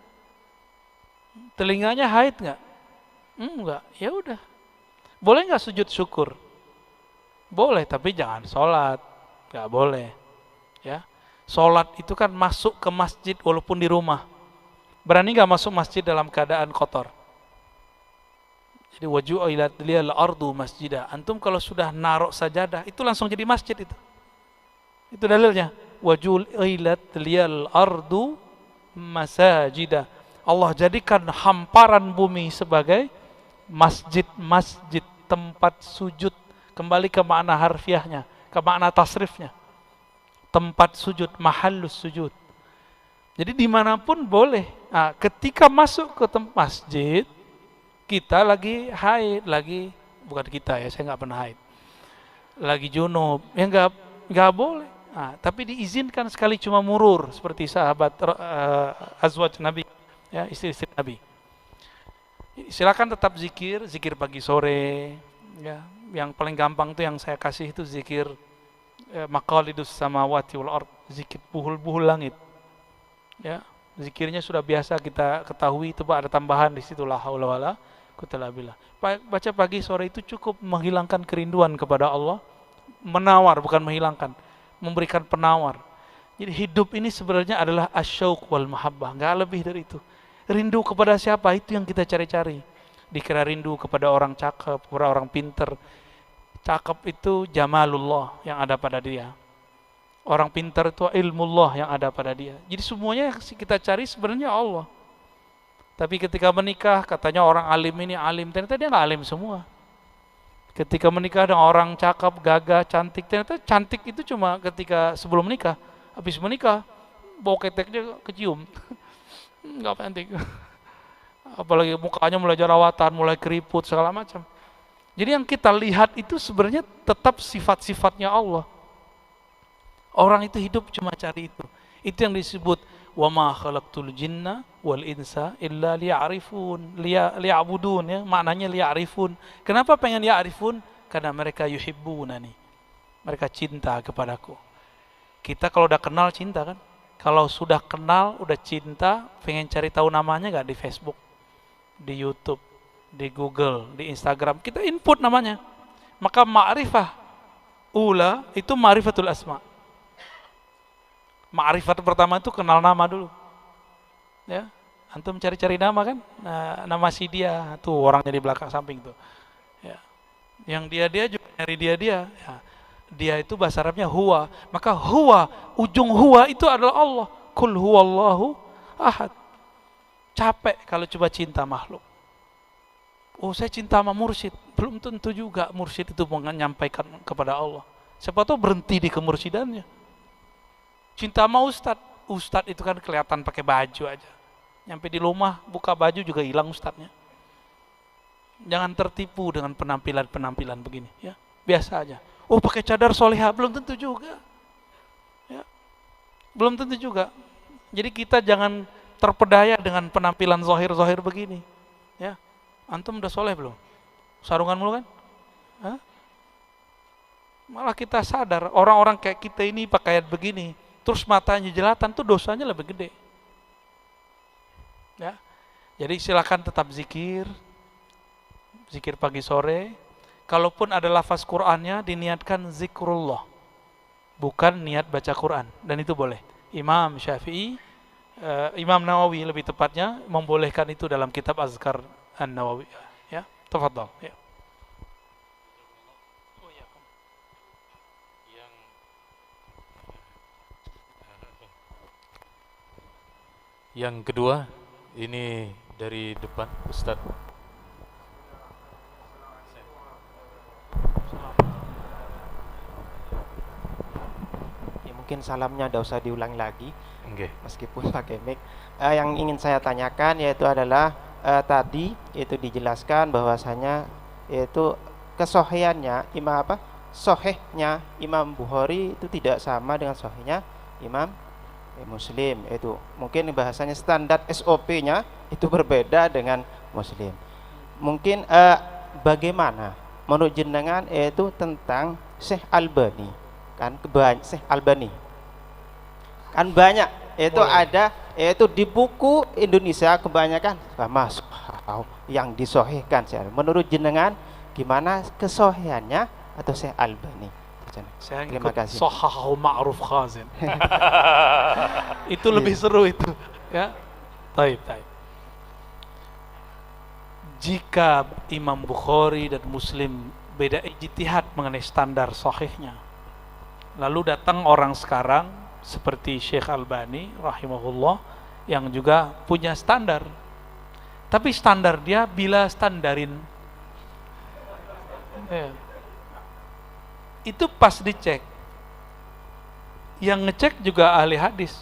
Telinganya haid nggak? Enggak, ya udah. Boleh nggak sujud syukur? Boleh, tapi jangan sholat. Nggak boleh. Ya, sholat itu kan masuk ke masjid walaupun di rumah. Berani nggak masuk masjid dalam keadaan kotor? Jadi waju'ilat liyal ardu masjidah. Antum kalau sudah naruh sajadah itu langsung jadi masjid itu. Itu dalilnya. Waju'ilat liyal ardu masajidah. Allah jadikan hamparan bumi sebagai masjid-masjid, tempat sujud. Kembali ke makna harfiahnya, ke makna tasrifnya. Tempat sujud, mahallus sujud. Jadi dimanapun boleh. Nah, ketika masuk ke masjid, kita lagi haid, bukan kita ya, saya nggak pernah haid, lagi junub, ya nggak boleh. Nah, tapi diizinkan sekali cuma murur seperti sahabat azwaj Nabi, ya, istri-istri Nabi. Silakan tetap zikir pagi sore, ya. Yang paling gampang tuh yang saya kasih itu zikir maqalidus samawati wal ard, zikir buhul-buhul langit, ya. Zikirnya sudah biasa kita ketahui, itu ada tambahan di situ la haula wala quwwata illa billah. Baca pagi sore itu cukup menghilangkan kerinduan kepada Allah, menawar bukan menghilangkan, memberikan penawar. Jadi hidup ini sebenarnya adalah asyauq wal mahabbah, enggak lebih dari itu. Rindu kepada siapa? Itu yang kita cari-cari. Dikira rindu kepada orang cakep, kepada orang pinter. Cakep itu jamalullah yang ada pada dia. Orang pintar itu ilmullah yang ada pada dia. Jadi semuanya yang kita cari sebenarnya Allah. Tapi ketika menikah, katanya orang alim ini alim, ternyata dia nggak alim semua. Ketika menikah dengan orang cakep, gagah, cantik, ternyata cantik itu cuma ketika sebelum menikah. Habis menikah, bau keteknya kecium. Nggak cantik. Apalagi mukanya mulai jerawatan, mulai keriput, segala macam. Jadi yang kita lihat itu sebenarnya tetap sifat-sifatnya Allah. Orang itu hidup cuma cari itu. Itu yang disebut wa ma khalaqtul jinna wal insa illa liya'rifun, liya'budun, ya. Maknanya liya'rifun. Kenapa pengen ya'rifun? Karena mereka yuhibbunani. Mereka cinta kepadaku. Kita kalau udah kenal cinta kan? Kalau sudah kenal, udah cinta, pengen cari tahu namanya enggak di Facebook, di YouTube, di Google, di Instagram, kita input namanya. Maka ma'rifah ula itu ma'rifatul asma. Ma'rifat pertama itu kenal nama dulu. Ya, antum cari-cari nama kan? Nah, nama si dia, tuh orangnya di belakang samping tuh. Ya. Yang dia juga nyari dia. Ya. Dia itu bahasa Arabnya huwa. Maka huwa, ujung huwa itu adalah Allah. Kul huwallahu ahad. Capek kalau coba cinta makhluk. Oh, saya cinta sama mursyid. Belum tentu juga mursyid itu menyampaikan kepada Allah. Siapa tahu berhenti di kemursyidannya. Cinta sama ustadz itu kan kelihatan pakai baju aja. Nyampe di rumah buka baju juga hilang ustadznya. Jangan tertipu dengan penampilan-penampilan begini, ya. Biasa aja. Oh, pakai cadar solehah, belum tentu juga. Ya. Belum tentu juga. Jadi kita jangan terpedaya dengan penampilan zahir-zahir begini, ya. Antum udah soleh belum? Sarungan mulu kan? Hah? Malah kita sadar orang-orang kayak kita ini pakaian begini terus matanya jelatan, tuh dosanya lebih gede. Ya. Jadi silakan tetap zikir pagi sore. Kalaupun ada lafaz Qur'annya, diniatkan zikrullah, bukan niat baca Quran, dan itu boleh. Imam Syafi'i, Imam Nawawi lebih tepatnya membolehkan itu dalam kitab Azkar An-Nawawi. Ya, tafadhal. Ya. Yang kedua, ini dari depan, Ustadz. Ya, mungkin salamnya tidak usah diulang lagi, Oke. meskipun pakai mic. Yang ingin saya tanyakan yaitu adalah tadi itu dijelaskan bahwasanya yaitu kesohiannya sohehnya Imam Bukhari itu tidak sama dengan sohehnya Imam Muslim. Itu mungkin bahasanya standar SOP-nya itu berbeda dengan Muslim. Mungkin bagaimana menurut jenengan yaitu tentang Syekh Albani, kan Syekh Albani kan banyak itu ada yaitu di buku Indonesia kebanyakan masuk yang disohihkan. Menurut jenengan gimana kesohihannya atau Syekh Albani? Saya Terima ikut kasih. Sahahu Ma'ruf Khazin. Itu lebih seru itu, ya. Taib. Jika Imam Bukhari dan Muslim beda ijtihad mengenai standar sahihnya, lalu datang orang sekarang seperti Syekh Albani rahimahullah yang juga punya standar, tapi standar dia bila standarin, ya. Itu pas dicek, yang ngecek juga ahli hadis,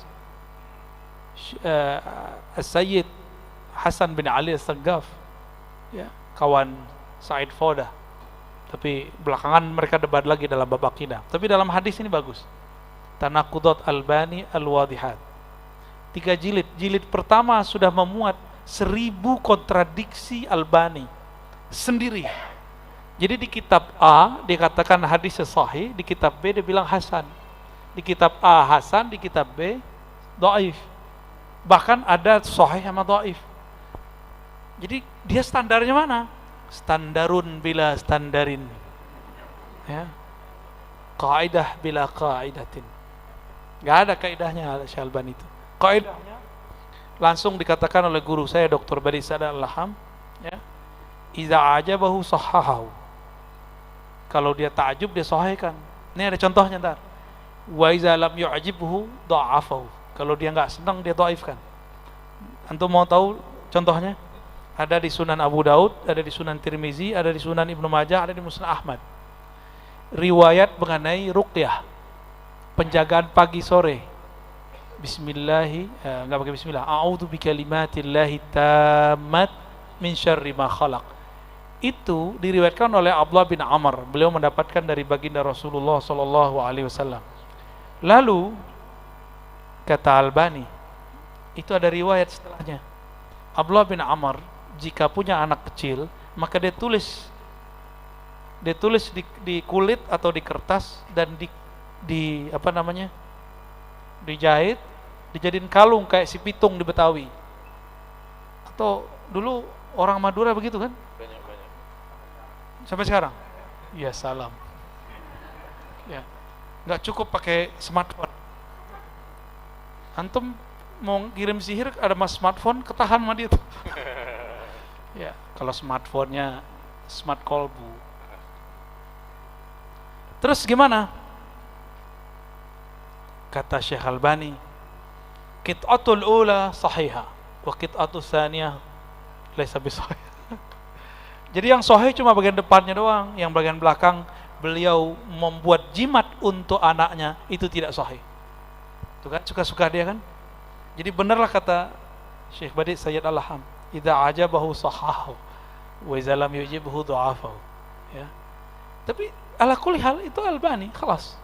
Sayyid Hasan bin Ali As-Saggaf, ya, kawan Said Foda. Tapi belakangan mereka debat lagi dalam bab akidah. Tapi dalam hadis ini bagus. Tanaqudat Albani Al-Wadihat. 3 jilid. Jilid pertama sudah memuat 1000 kontradiksi Albani sendiri. Jadi di kitab A dikatakan hadis sahih, di kitab B dia bilang hasan. Di kitab A hasan, di kitab B dhaif. Bahkan ada sahih sama dhaif. Jadi dia standarnya mana? Standarun bila standarin. Ya. Kaidah bila kaidatin. Enggak ada kaidahnya Syalban itu. Kaidahnya langsung dikatakan oleh guru saya Dr. Badi Sadar Al-Laham, ya. Iza ajabahu sahahahu. Kalau dia takjub dia sahihkan. Ini ada contohnya ntar. Wa iza lam yu'jibhu dha'afahu. Kalau dia enggak senang dia dhaifkan. Antum mau tahu contohnya? Ada di Sunan Abu Daud, ada di Sunan Tirmizi, ada di Sunan Ibnu Majah, ada di Musnad Ahmad. Riwayat mengenai ruqyah, penjagaan pagi sore. Bismillahi, enggak pakai bismillah. A'udzu bikalimatillahi tammat min syarri ma khalaq. Itu diriwayatkan oleh Abdullah bin Amr. Beliau mendapatkan dari baginda Rasulullah sallallahu alaihi wasallam. Lalu kata Albani, itu ada riwayat setelahnya. Abdullah bin Amr jika punya anak kecil, maka dia tulis di kulit atau di kertas dan di apa namanya? Dijahit, dijadiin kalung kayak si pitung di Betawi. Atau dulu orang Madura begitu kan? Banyak. Sampai sekarang? Ya salam. Ya, nggak cukup pakai smartphone. Antum mau kirim sihir ada mas smartphone ketahan sama dia tuh. Ya, kalau smartphone-nya smart kolbu. Terus gimana? Kata Syekh Albani, qit'atul ula sahihah wa qit'atul tsaniyah laisa bisahih. Jadi yang sahih cuma bagian depannya doang, yang bagian belakang beliau membuat jimat untuk anaknya itu tidak sahih. Itu kan suka-suka dia kan? Jadi benarlah kata Syekh Badi Sayyid Al-Laham, idza ajabahu sahahu wa idza lam yujibhu dha'afahu. Ya. Tapi ala kulli hal itu Albani, khalas.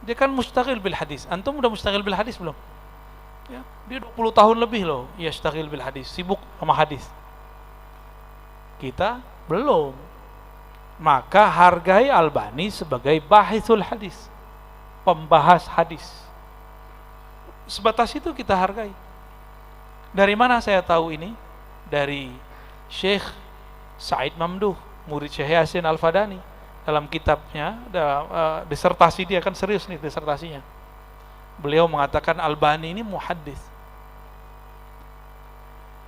Dia kan mustaghil bil hadis. Antum udah mustaghil bil hadis belum? Ya, dia 20 tahun lebih loh ya mustaghil bil hadis, sibuk sama hadis. Kita belum. Maka hargai Albani sebagai bahithul hadis, pembahas hadis. sebatas itu kita hargai. Dari mana saya tahu ini? Dari Syekh Said Mamduh, murid Syekh Yasin Al-Fadani. Dalam kitabnya, dalam disertasi dia, kan serius nih disertasinya. Beliau mengatakan Albani ini muhaddis.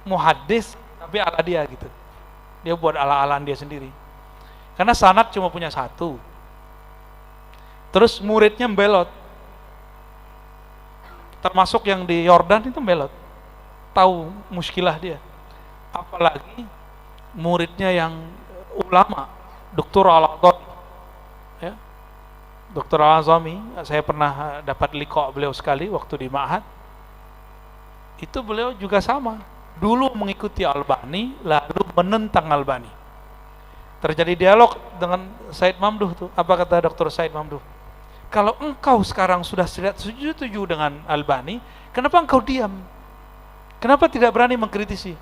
Muhaddis tapi ala dia gitu. Dia buat ala-alaan dia sendiri. Karena sanad cuma punya satu. Terus muridnya belot. Termasuk yang di Yordan itu belot. Tahu muskilah dia. Apalagi muridnya yang ulama, Dr. Al-Azami. Ya. Dr. Al-Azami, saya pernah dapat liqa beliau sekali waktu di Ma'had. Itu beliau juga sama. Dulu mengikuti Albani, lalu menentang Albani. Terjadi dialog dengan Said Mamduh tuh. Apa kata Dr. Said Mamduh? Kalau engkau sekarang sudah setuju dengan Albani, kenapa engkau diam? Kenapa tidak berani mengkritisi?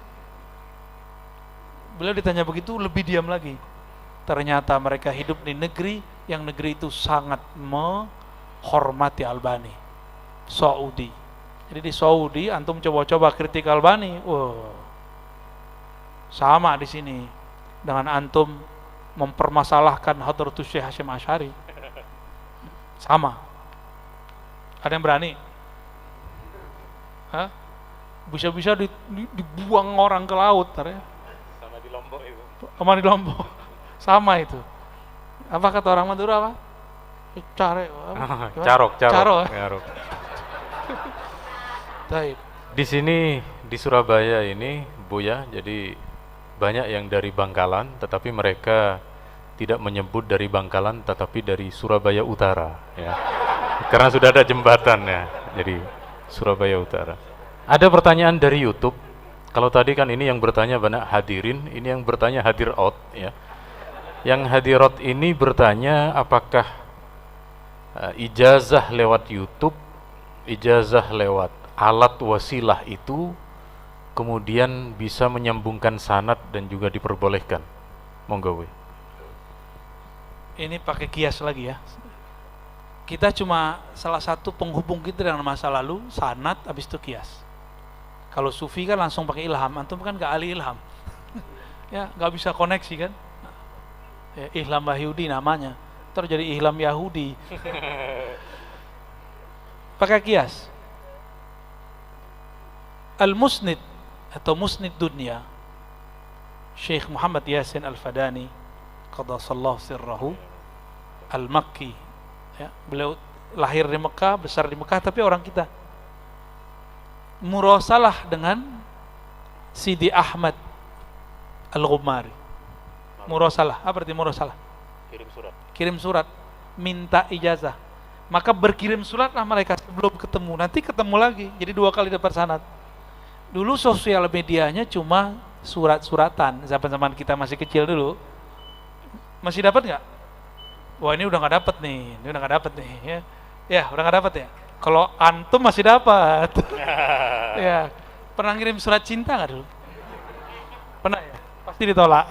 Beliau ditanya begitu, lebih diam lagi. Ternyata mereka hidup di negeri yang negeri itu sangat menghormati Albani. Saudi. Jadi di Saudi, antum coba-coba kritik Albani, sama di sini dengan antum mempermasalahkan Hadratus Syekh Hasyim Asy'ari. Sama. Ada yang berani? Hah? Bisa-bisa dibuang orang ke laut, ya. Sama di Lombok itu. Sama di Lombok. Sama itu. Apa kata orang Madura apa? Carok. Carok. Baik. Di sini di Surabaya ini, Buya, jadi banyak yang dari Bangkalan, tetapi mereka tidak menyebut dari Bangkalan, tetapi dari Surabaya Utara, ya. Karena sudah ada jembatan, ya. Jadi Surabaya Utara. Ada pertanyaan dari YouTube. Kalau tadi kan ini yang bertanya banyak hadirin, ini yang bertanya hadirat, ya. Yang hadirat ini bertanya apakah ijazah lewat YouTube, ijazah lewat alat wasilah itu kemudian bisa menyambungkan sanad dan juga diperbolehkan. Monggo we. Ini pakai kias lagi ya. Kita cuma salah satu penghubung kita dengan masa lalu, sanad, habis itu kias. Kalau sufi kan langsung pakai ilham, antum kan gak ahli ilham. Ya, gak bisa koneksi kan. Ya, Ihlam Wahyudi namanya. Terjadi Ihlam Yahudi. Pakai kias. Al-Musnid atau Musnid Dunia, Syekh Muhammad Yasin Al-Fadani qaddasallahu sirrahu Al-Makki, ya, beliau lahir di Mekah, besar di Mekah, tapi orang kita. Murasalah dengan Sidi Ahmad Al-Ghumari. Murasalah, apa arti murasalah? Kirim surat, minta ijazah. Maka berkirim suratlah mereka sebelum ketemu, nanti ketemu lagi, jadi 2 kali dapat sanad. Dulu sosial medianya cuma surat-suratan, zaman-zaman kita masih kecil dulu. Masih dapat nggak? Wah, ini udah nggak dapat nih, ya. Ya, udah nggak dapat ya. Kalau antum masih dapat. Ya, pernah ngirim surat cinta nggak dulu? Pernah ya? Pasti ditolak.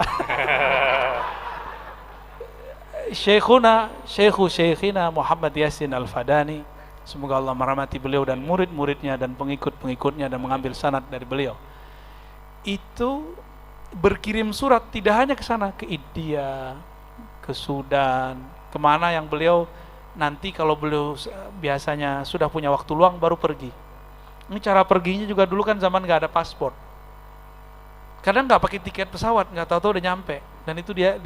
Syekhina Muhammad Yasin Al-Fadani, semoga Allah merahmati beliau dan murid-muridnya dan pengikut-pengikutnya dan mengambil sanad dari beliau. Itu berkirim surat tidak hanya ke sana, ke India, ke Sudan, kemana yang beliau nanti kalau beliau biasanya sudah punya waktu luang baru pergi. Ini cara perginya juga dulu kan zaman nggak ada paspor. Kadang nggak pakai tiket pesawat, nggak tahu-tahu udah nyampe. Dan itu dia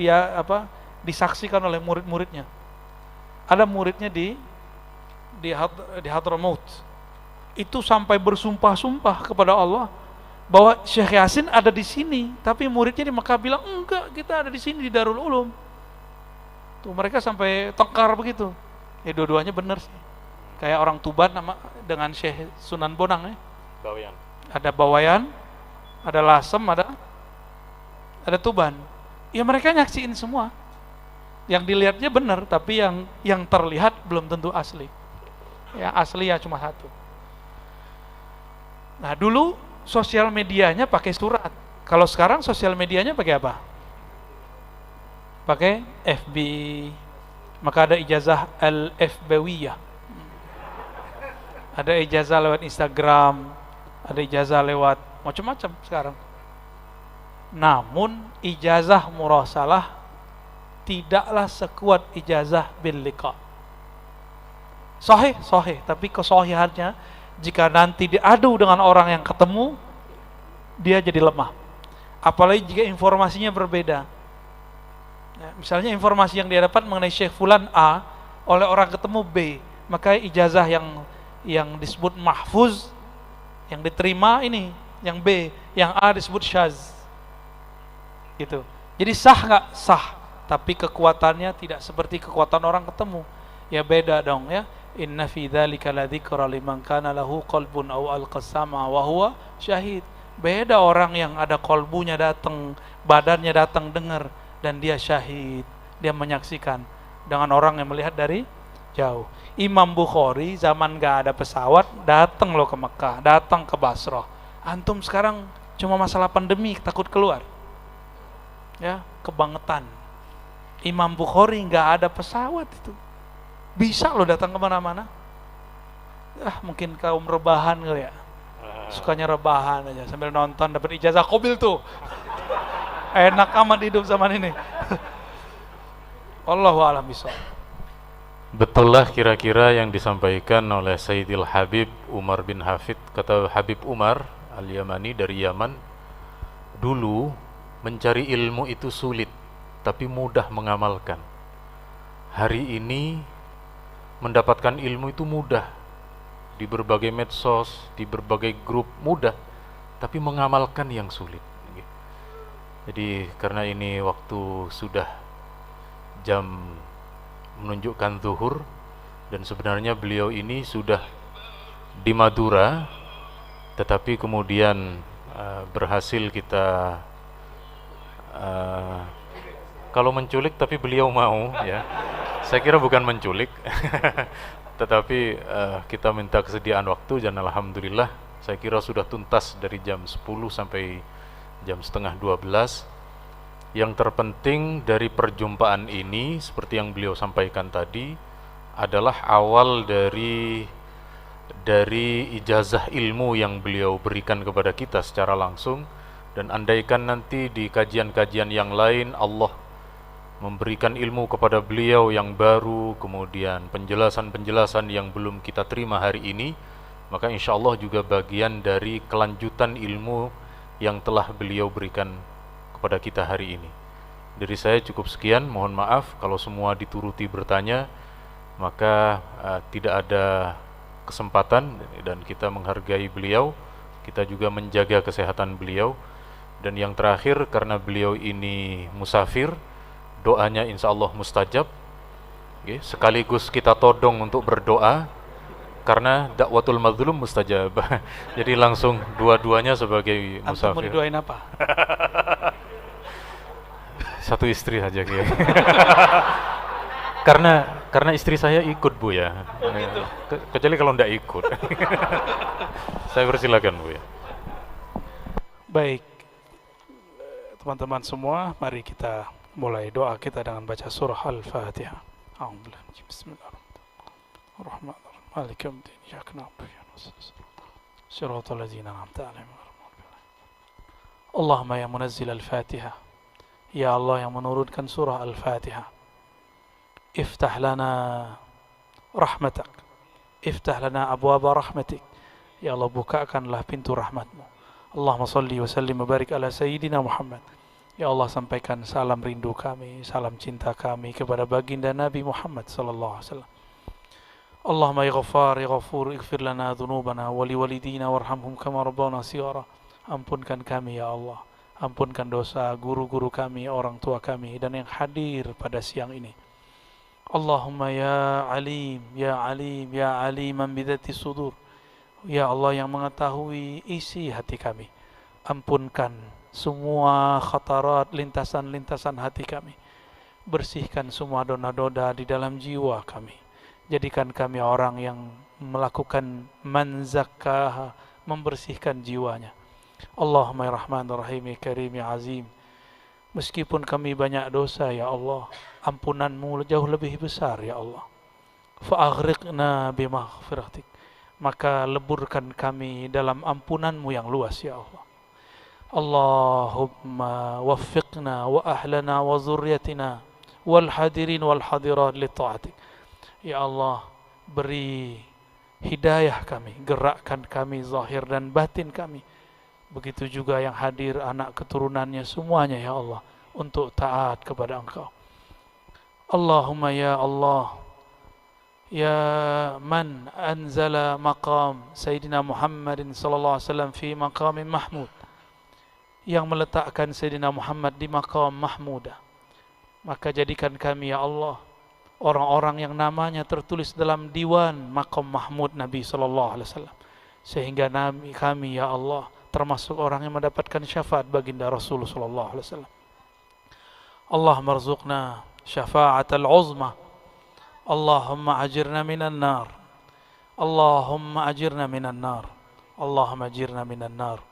disaksikan oleh murid-muridnya. Ada muridnya di Hadramaut. Itu sampai bersumpah-sumpah kepada Allah bahwa Syekh Yasin ada di sini, tapi muridnya di Mekah bilang enggak, kita ada di sini di Darul Ulum. Tuh mereka sampai tengkar begitu. Ya dua-duanya benar sih. Kayak orang Tuban dengan Syekh Sunan Bonang ya. Bawayan. Ada Bawayan, ada Lasem, ada Tuban. Ya mereka nyaksiin semua. Yang dilihatnya benar, tapi yang terlihat belum tentu asli. Yang asli ya cuma satu. Nah dulu sosial medianya pakai surat. Kalau sekarang sosial medianya pakai apa? Pakai FB. Maka ada ijazah al-FBwiyah. Ada ijazah lewat Instagram, ada ijazah lewat macam-macam sekarang. Namun ijazah murasalah tidaklah sekuat ijazah bil liqa. Sahih, sahih, tapi kesahihannya jika nanti diadu dengan orang yang ketemu, dia jadi lemah. Apalagi jika informasinya berbeda. Ya, misalnya informasi yang dia dapat mengenai Syekh Fulan A oleh orang ketemu B, maka ijazah yang disebut mahfuz, yang diterima ini, yang B, yang A disebut syaz. Gitu. Jadi sah nggak? Sah, tapi kekuatannya tidak seperti kekuatan orang ketemu. Ya beda dong ya. Inna fi dzalika ladzikra liman kana lahu qalbun aw alqasama wa huwa syahid. Beda orang yang ada kolbunya datang, badannya datang dengar dan dia syahid, dia menyaksikan, dengan orang yang melihat dari jauh. Imam Bukhari zaman gak ada pesawat datang loh ke Mekah, datang ke Basrah. Antum sekarang cuma masalah pandemi takut keluar. Ya, kebangetan. Imam Bukhari gak ada pesawat itu. Bisa loh datang kemana-mana. Mungkin kaum rebahan kali ya. Sukanya rebahan aja sambil nonton dapat ijazah qabil tuh. Enak amat hidup zaman ini. Wallahu a'lam bishawab. Betullah kira-kira yang disampaikan oleh Sayyidil Habib Umar bin Hafid. Kata Habib Umar Al-Yamani dari Yaman, dulu mencari ilmu itu sulit, tapi mudah mengamalkan. Hari ini mendapatkan ilmu itu mudah, di berbagai medsos, di berbagai grup mudah, tapi mengamalkan yang sulit. Jadi karena ini waktu sudah jam menunjukkan zuhur, dan sebenarnya beliau ini sudah di Madura, tetapi kemudian berhasil kita kalau menculik, tapi beliau mau ya. Saya kira bukan menculik. Tetapi kita minta kesediaan waktu, dan alhamdulillah saya kira sudah tuntas dari jam 10 sampai jam setengah 12. Yang terpenting dari perjumpaan ini, seperti yang beliau sampaikan tadi, adalah awal dari ijazah ilmu yang beliau berikan kepada kita secara langsung. Dan andaikan nanti di kajian-kajian yang lain Allah memberikan ilmu kepada beliau yang baru, kemudian penjelasan-penjelasan yang belum kita terima hari ini, maka insya Allah juga bagian dari kelanjutan ilmu yang telah beliau berikan kepada kita hari ini. Dari saya cukup sekian, mohon maaf kalau semua dituruti bertanya, maka tidak ada kesempatan, dan kita menghargai beliau, kita juga menjaga kesehatan beliau. Dan yang terakhir, karena beliau ini musafir, doanya insya Allah mustajab. Sekaligus kita todong untuk berdoa, karena dakwatul mazlum mustajab. Jadi langsung dua-duanya sebagai musafir. Antum mau didoain apa? Satu istri saja. Karena istri saya ikut, Bu ya. Gitu. Kecuali kalau tidak ikut. Saya persilakan, Bu ya. Baik, teman-teman semua, mari kita mulai doa kita dengan baca surah Al-Fatihah. A'udzubillahi minasyaitonir rajim. Bismillahirrahmanirrahim. Maliki yaumiddin. Iyyaka na'budu wa iyyaka nasta'in. Shiratal ladzina an'amta 'alaihim ghairil maghdubi 'alaihim. Allahumma ya munazzil Al-Fatihah. Ya Allah yang menurunkan surah Al-Fatihah. Iftah lana rahmatak. Iftah lana abwaba rahmatik. Ya Allah, bukakanlah pintu rahmatmu. Allahumma salli wa sallim wa barik ala Sayyidina Muhammad. Ya Allah, sampaikan salam rindu kami, salam cinta kami kepada baginda Nabi Muhammad sallallahu alaihi wasallam. Allahumma ya Ghaffar ya Ghafur, ighfir lana dhunubana wa liwalidina warhamhum kama rabbana shighara. Ampunkan kami ya Allah, ampunkan dosa guru-guru kami, orang tua kami, dan yang hadir pada siang ini. Allahumma ya alim, ya alim, ya aliman bidhati sudur. Ya Allah yang mengetahui isi hati kami, ampunkan semua khatarat, lintasan-lintasan hati kami. Bersihkan semua dosa-dosa di dalam jiwa kami. Jadikan kami orang yang melakukan man zakkaha, membersihkan jiwanya. Allahumma ya Rahman ya Rahim ya Karim ya Azim. Meskipun kami banyak dosa ya Allah, ampunanmu jauh lebih besar ya Allah. Fa'aghriqna bimaghfiratik. maka leburkan kami dalam ampunanmu yang luas ya Allah. Allahumma waffiqna wa ahlana wa zurriyatina wal hadirin wal hadirat li ta'atik. Ya Allah, beri hidayah kami, gerakkan kami zahir dan batin kami. Begitu juga yang hadir anak keturunannya semuanya ya Allah, untuk taat kepada Engkau. Allahumma ya Allah, ya man anzala maqam Sayyidina Muhammadin sallallahu alaihi wasallam fi maqamin mahmud, yang meletakkan Sayyidina Muhammad di maqam mahmudah, maka jadikan kami ya Allah orang-orang yang namanya tertulis dalam diwan maqam mahmud Nabi sallallahu alaihi wasallam, sehingga kami ya Allah termasuk orang yang mendapatkan syafaat baginda Rasul sallallahu alaihi wasallam. Allah marzuqna syafa'atal uzma. Allahumma ajirna minan nar. Allahumma ajirna minan nar. Allahumma ajirna minan nar.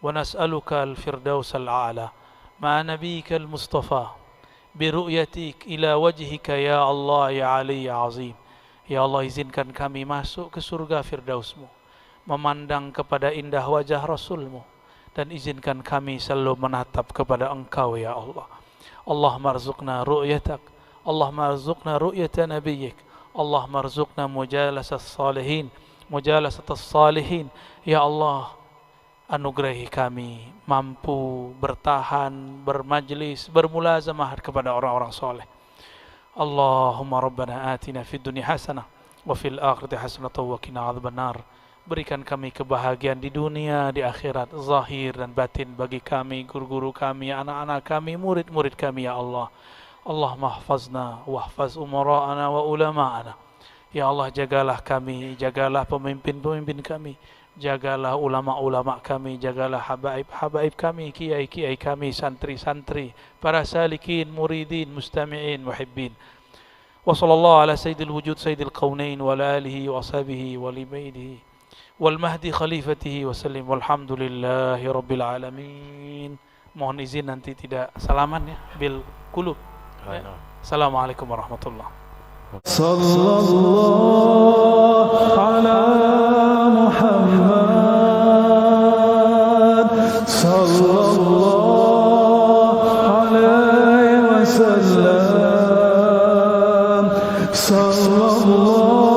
Wa nas'aluka al-firdaus al-a'la ma'a nabiyyika al-mustafa bi ru'yatik ila wajhika ya Allah ya Ali ya Azim. Ya Allah, izinkan kami masuk ke surga firdausmu, memandang kepada indah wajah Rasulmu, dan izinkan kami selalu menatap kepada Engkau ya Allah. Allahumma arzuqna ru'yatak, Allahumma arzuqna ru'yata nabiyyik, Allahumma arzuqna mujalasas salihin, mujalasatas salihin. Ya Allah, anugerahi kami mampu bertahan, bermajlis, bermulazamah kepada orang-orang soleh. Allahumma rabbana atina fid dunya hasanah wa fil akhirati hasanah wa qina adzabannar. Berikan kami kebahagiaan di dunia, di akhirat, zahir dan batin bagi kami, guru-guru kami, anak-anak kami, murid-murid kami ya Allah. Allahumma hafazna wahfaz umara'ana wa ulama'ana. Ya Allah, jagalah kami, jagalah pemimpin-pemimpin kami, jagalah ulama-ulama kami, jagalah habaib-habaib kami, kiai-kiai kami, santri-santri, para salikin, muridin, mustami'in, muhibbin. Wa sallallahu ala sayyidil wujud sayyidil qawnain wa ala alihi wa ashabihi wa limaydihi wal mahdi khalifatihi wa sallim walhamdulillahi rabbil alamin. Mohon izin nanti tidak salaman ya, bil qulub. Assalamualaikum warahmatullahi wabarakatuh. Sallallahu ala Muhammad, sallallahu alaihi wasallam, sallallahu